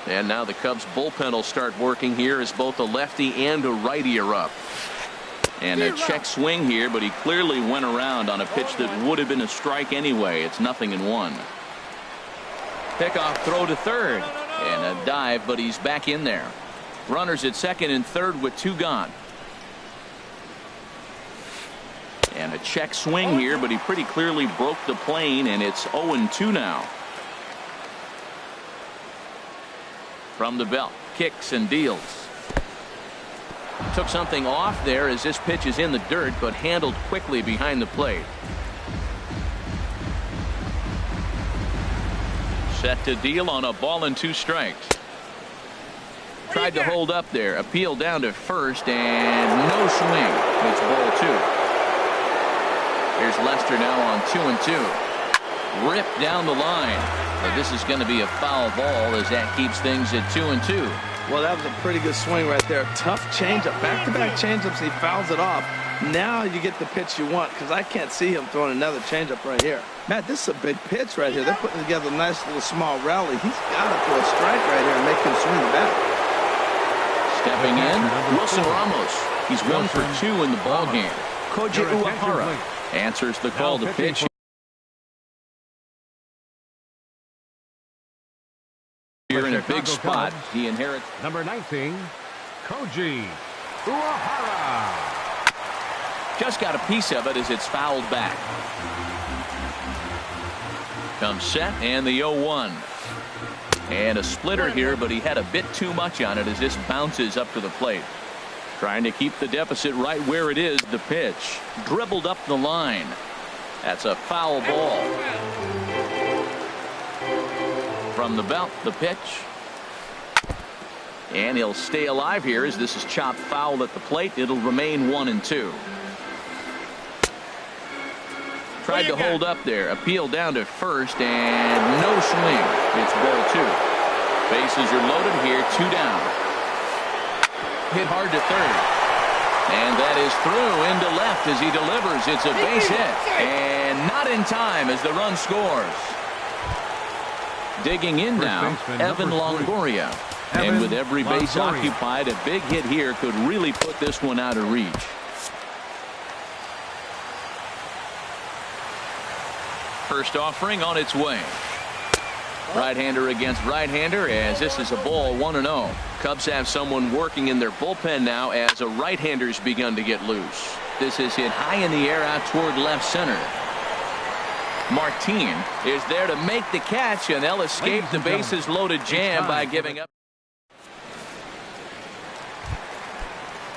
And now the Cubs bullpen will start working here as both a lefty and a righty are up. And a check swing here, but he clearly went around on a pitch that would have been a strike anyway. It's 0-1. Pickoff throw to third. And a dive, but he's back in there. Runners at second and third with 2 gone. And a check swing here, but he pretty clearly broke the plane, and it's 0-2 now. From the belt, kicks and deals. Took something off there as this pitch is in the dirt, but handled quickly behind the plate. Set to deal on a ball and 2 strikes. Tried to hold up there. Appeal down to first and no swing. It's ball 2. Here's Lester now on 2-2. Ripped down the line. But this is going to be a foul ball as that keeps things at 2-2. Well, that was a pretty good swing right there. Tough changeup. Back-to-back changeups. He fouls it off. Now you get the pitch you want because I can't see him throwing another changeup right here. Matt, this is a big pitch right here. They're putting together a nice little small rally. He's got to throw a strike right here and make him swing the bat. Stepping in, Wilson Ramos. He's 1 for 2 in the ball game. Koji Uehara answers the call to pitch. Here in a big spot, he inherits number 19, Koji Uehara. Just got a piece of it as it's fouled back. Comes set and the 0-1. And a splitter here, but he had a bit too much on it as this bounces up to the plate. Trying to keep the deficit right where it is. The pitch dribbled up the line. That's a foul ball. From the belt, the pitch. And he'll stay alive here as this is chopped foul at the plate. It'll remain 1-2. Tried to hold up there. Appeal down to first and no swing. It's ball 2. Bases are loaded here. 2 down. Hit hard to third. And that is through into left as he delivers. It's a base hit. And not in time as the run scores. Digging in now, Evan Longoria. And with every base occupied, a big hit here could really put this one out of reach. First offering on its way. Right-hander against right-hander as this is a ball 1-0. Cubs have someone working in their bullpen now as a right-hander's begun to get loose. This is hit high in the air out toward left center. Martin is there to make the catch, and they'll escape the bases loaded jam by giving up.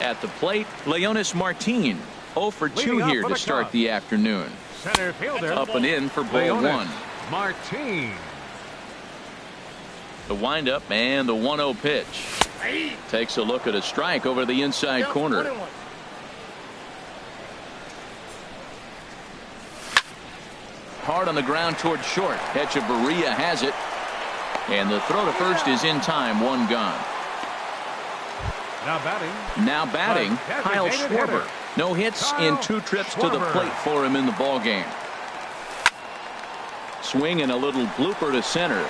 At the plate, Leonis Martin 0 for 2 here to start the afternoon. Center fielder Up and in for ball 1. Martin. The windup and the 1-0 pitch. Takes a look at a strike over the inside corner. Hard on the ground toward short. Echeverria has it. And the throw to first is in time. 1 gone. Now batting, Kyle Schwarber. No hits in 2 trips to the plate for him in the ball game. Swing and a little blooper to center.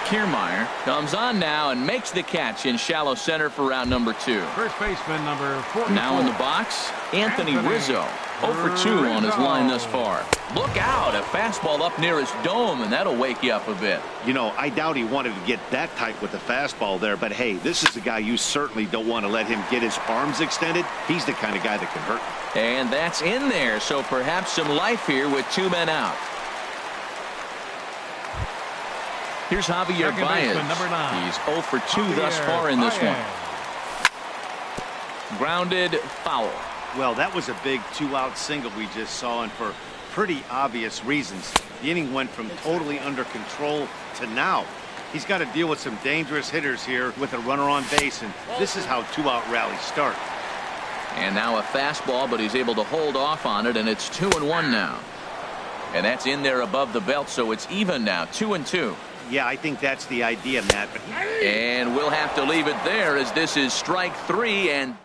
Kiermaier comes on now and makes the catch in shallow center for round number 2. First baseman number 44. Now in the box, Anthony Rizzo. 0 for 2 on his line thus far. Look out, a fastball up near his dome, and that'll wake you up a bit. You know, I doubt he wanted to get that tight with the fastball there, but hey, this is a guy you certainly don't want to let him get his arms extended. He's the kind of guy that can hurt him. And that's in there, so perhaps some life here with 2 men out. Here's Javier Baez. He's 0 for 2 thus far in this one. Grounded foul. Well, that was a big 2-out single we just saw, and for pretty obvious reasons. The inning went from totally under control to now. He's got to deal with some dangerous hitters here with a runner on base, and this is how 2-out rallies start. And now a fastball, but he's able to hold off on it, and it's 2-1 now. And that's in there above the belt, so it's even now, 2-2. Yeah, I think that's the idea, Matt. But and we'll have to leave it there as this is strike 3 and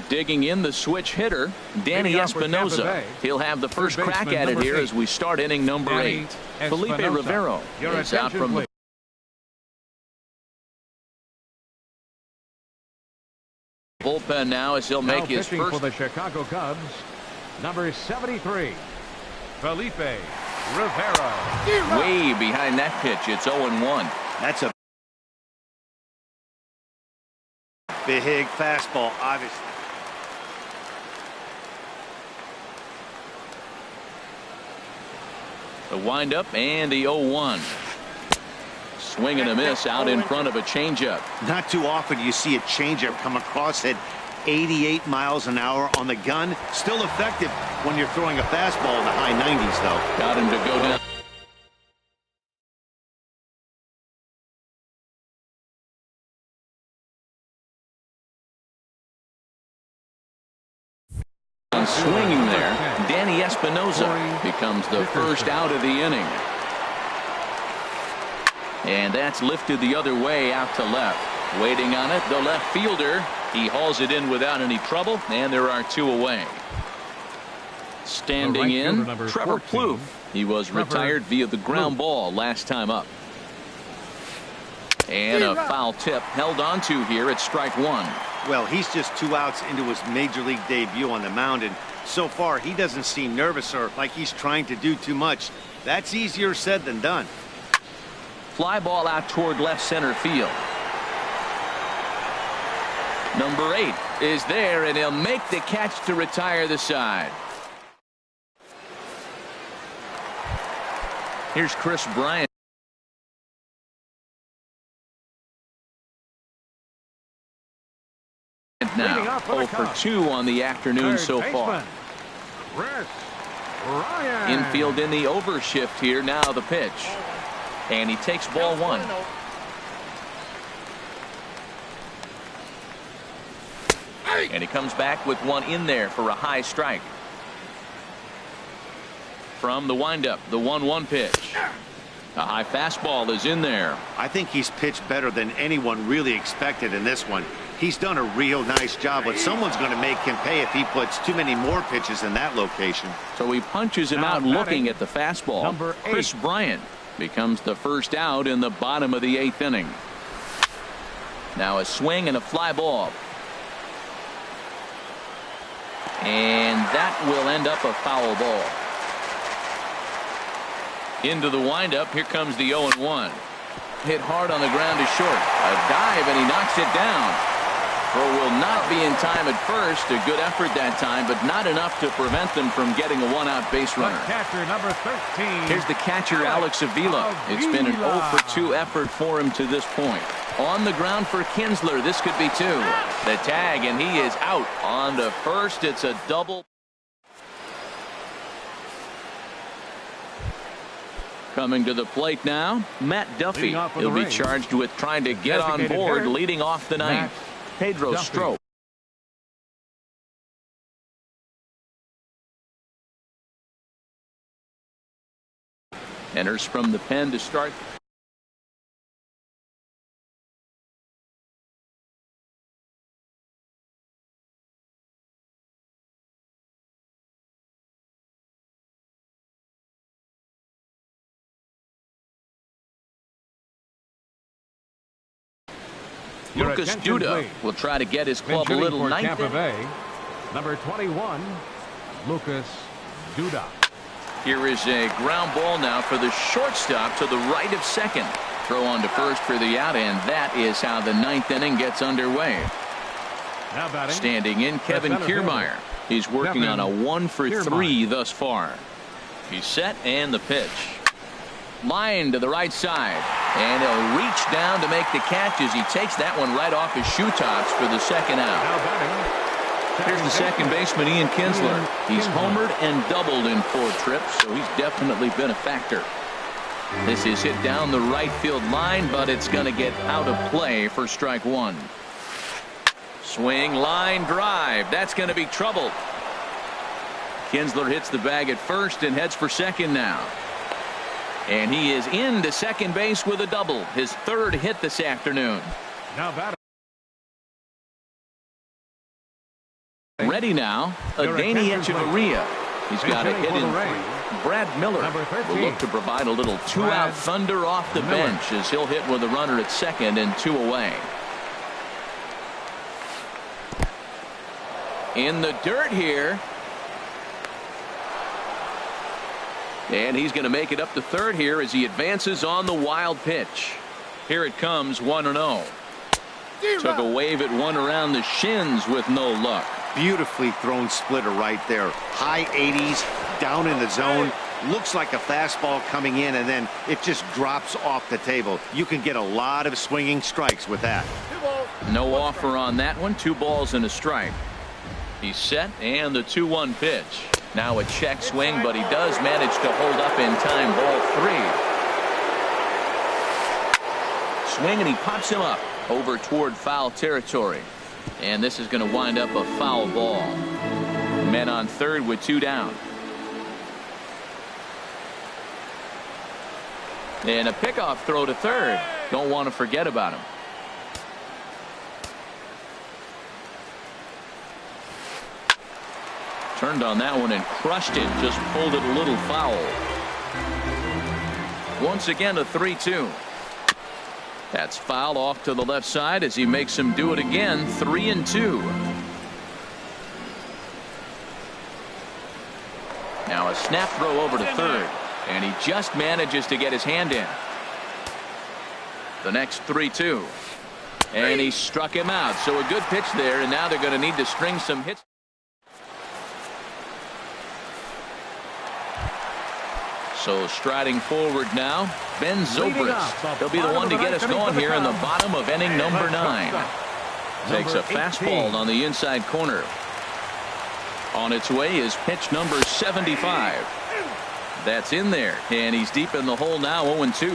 digging in the switch hitter, Danny Espinosa. He'll have the first crack at it here as we start inning number 8. Felipe Rivero is out from the bullpen now as he'll make his first. For the Chicago Cubs, number 73, Felipe Rivero. Way behind that pitch. It's 0-1. That's a big fastball, obviously. The windup and the 0-1. Swing and a miss out in front of a changeup. Not too often you see a changeup come across it 88 miles an hour on the gun. Still effective when you're throwing a fastball in the high 90s, though. Got him to go down. Swinging there, Danny Espinosa becomes the first out of the inning. And that's lifted the other way out to left. Waiting on it, the left fielder. He hauls it in without any trouble, and there are 2 away. Standing in, Trevor Plouffe. He was retired via the ground ball last time up. And a foul tip held on to here at strike 1. Well, he's just 2 outs into his major league debut on the mound, and so far he doesn't seem nervous or like he's trying to do too much. That's easier said than done. Fly ball out toward left center field. Number 8 is there, and he'll make the catch to retire the side. Here's Chris Bryant. Now 0 for 2 on the afternoon so far. Infield in the overshift here. Now the pitch, and he takes ball 1. And he comes back with 1 in there for a high strike. From the windup, the 1-1 pitch. A high fastball is in there. I think he's pitched better than anyone really expected in this one. He's done a real nice job, but someone's going to make him pay if he puts too many more pitches in that location. So he punches him out looking at the fastball. Number 8. Chris Bryant becomes the first out in the bottom of the 8th inning. Now a swing and a fly ball. And that will end up a foul ball. Into the windup. Here comes the 0-1. Hit hard on the ground to short. A dive, and he knocks it down. Throw will not be in time at first. A good effort that time, but not enough to prevent them from getting a 1-out base runner. Catcher number 13. Here's the catcher, Alex Avila. It's been an 0 for 2 effort for him to this point. On the ground for Kinsler. This could be 2. The tag, and he is out. On to first. It's a double. Coming to the plate now, Matt Duffy. He'll be charged with trying to get on board leading off the ninth. Pedro Strop. Enters from the pen to start. Lucas Duda will try to get his club a little ninth. Number 21, Lucas Duda. Here is a ground ball now for the shortstop to the right of second. Throw on to first for the out, and that is how the ninth inning gets underway. Standing in, Kevin Kiermaier. He's working on a 1 for 3 thus far. He's set, and the pitch. Line to the right side, and he'll reach down to make the catch as he takes that one right off his shoe tops for the second out. Here's the second baseman, Ian Kinsler. He's homered and doubled in 4 trips, so he's definitely been a factor. This is hit down the right field line, but it's going to get out of play for strike 1. Swing, line, drive. That's going to be trouble. Kinsler hits the bag at first and heads for second now. And he is into second base with a double. His 3rd hit this afternoon. Ready now, Adeiny Echeverria. He's got a hit in 3. Brad Miller will look to provide a little 2-out thunder off the bench as he'll hit with a runner at second and 2 away. In the dirt here. And he's going to make it up to third here as he advances on the wild pitch. Here it comes, 1-0. Took a wave at one around the shins with no luck. Beautifully thrown splitter right there. High 80s, down in the zone. Looks like a fastball coming in, and then it just drops off the table. You can get a lot of swinging strikes with that. No offer on that one. 2 balls and a strike. He's set, and the 2-1 pitch. Now a check swing, but he does manage to hold up in time. Ball 3. Swing, and he pops him up over toward foul territory. And this is going to wind up a foul ball. Men on third with 2 down. And a pickoff throw to third. Don't want to forget about him. Turned on that one and crushed it. Just pulled it a little foul. Once again a 3-2. That's foul off to the left side as he makes him do it again. 3-2. Now a snap throw over to third, and he just manages to get his hand in. The next 3-2, and he struck him out. So a good pitch there, and now they're going to need to string some hits. So striding forward now, Ben Zobrist. He'll be the one to get us going here in the bottom of inning number 9. Takes a fastball on the inside corner. On its way is pitch number 75. That's in there, and he's deep in the hole now. 0-2.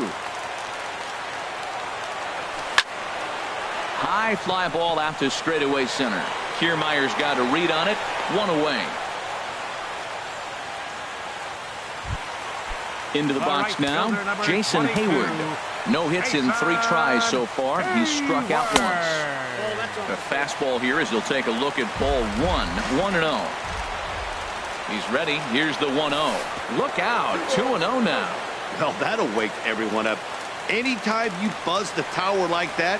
High fly ball out to straightaway center. Kiermaier's got a read on it. 1 away. Into the box now, Jason Hayward. No hits in 3 tries so far. He's struck out once. The fastball here as he'll take a look at ball 1. 1-0. He's ready. Here's the 1-0. Look out. 2-0 now. Well, that'll wake everyone up. Anytime you buzz the tower like that,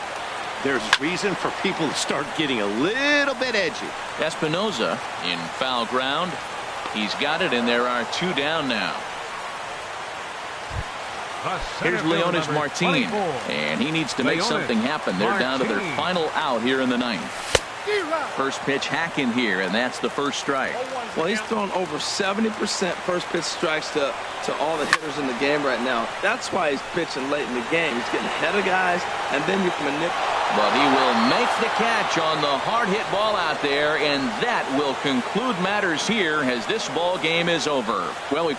there's reason for people to start getting a little bit edgy. Espinoza in foul ground. He's got it, and there are 2 down now. Here's Leonis Martin, and he needs to make something happen. They're down to their final out here in the 9th. First pitch hack in here, and that's the first strike. Well, he's thrown over 70% first pitch strikes to all the hitters in the game right now. That's why he's pitching late in the game. He's getting ahead of guys, and then you can manipulate. But he will make the catch on the hard hit ball out there, and that will conclude matters here as this ball game is over. Well, we've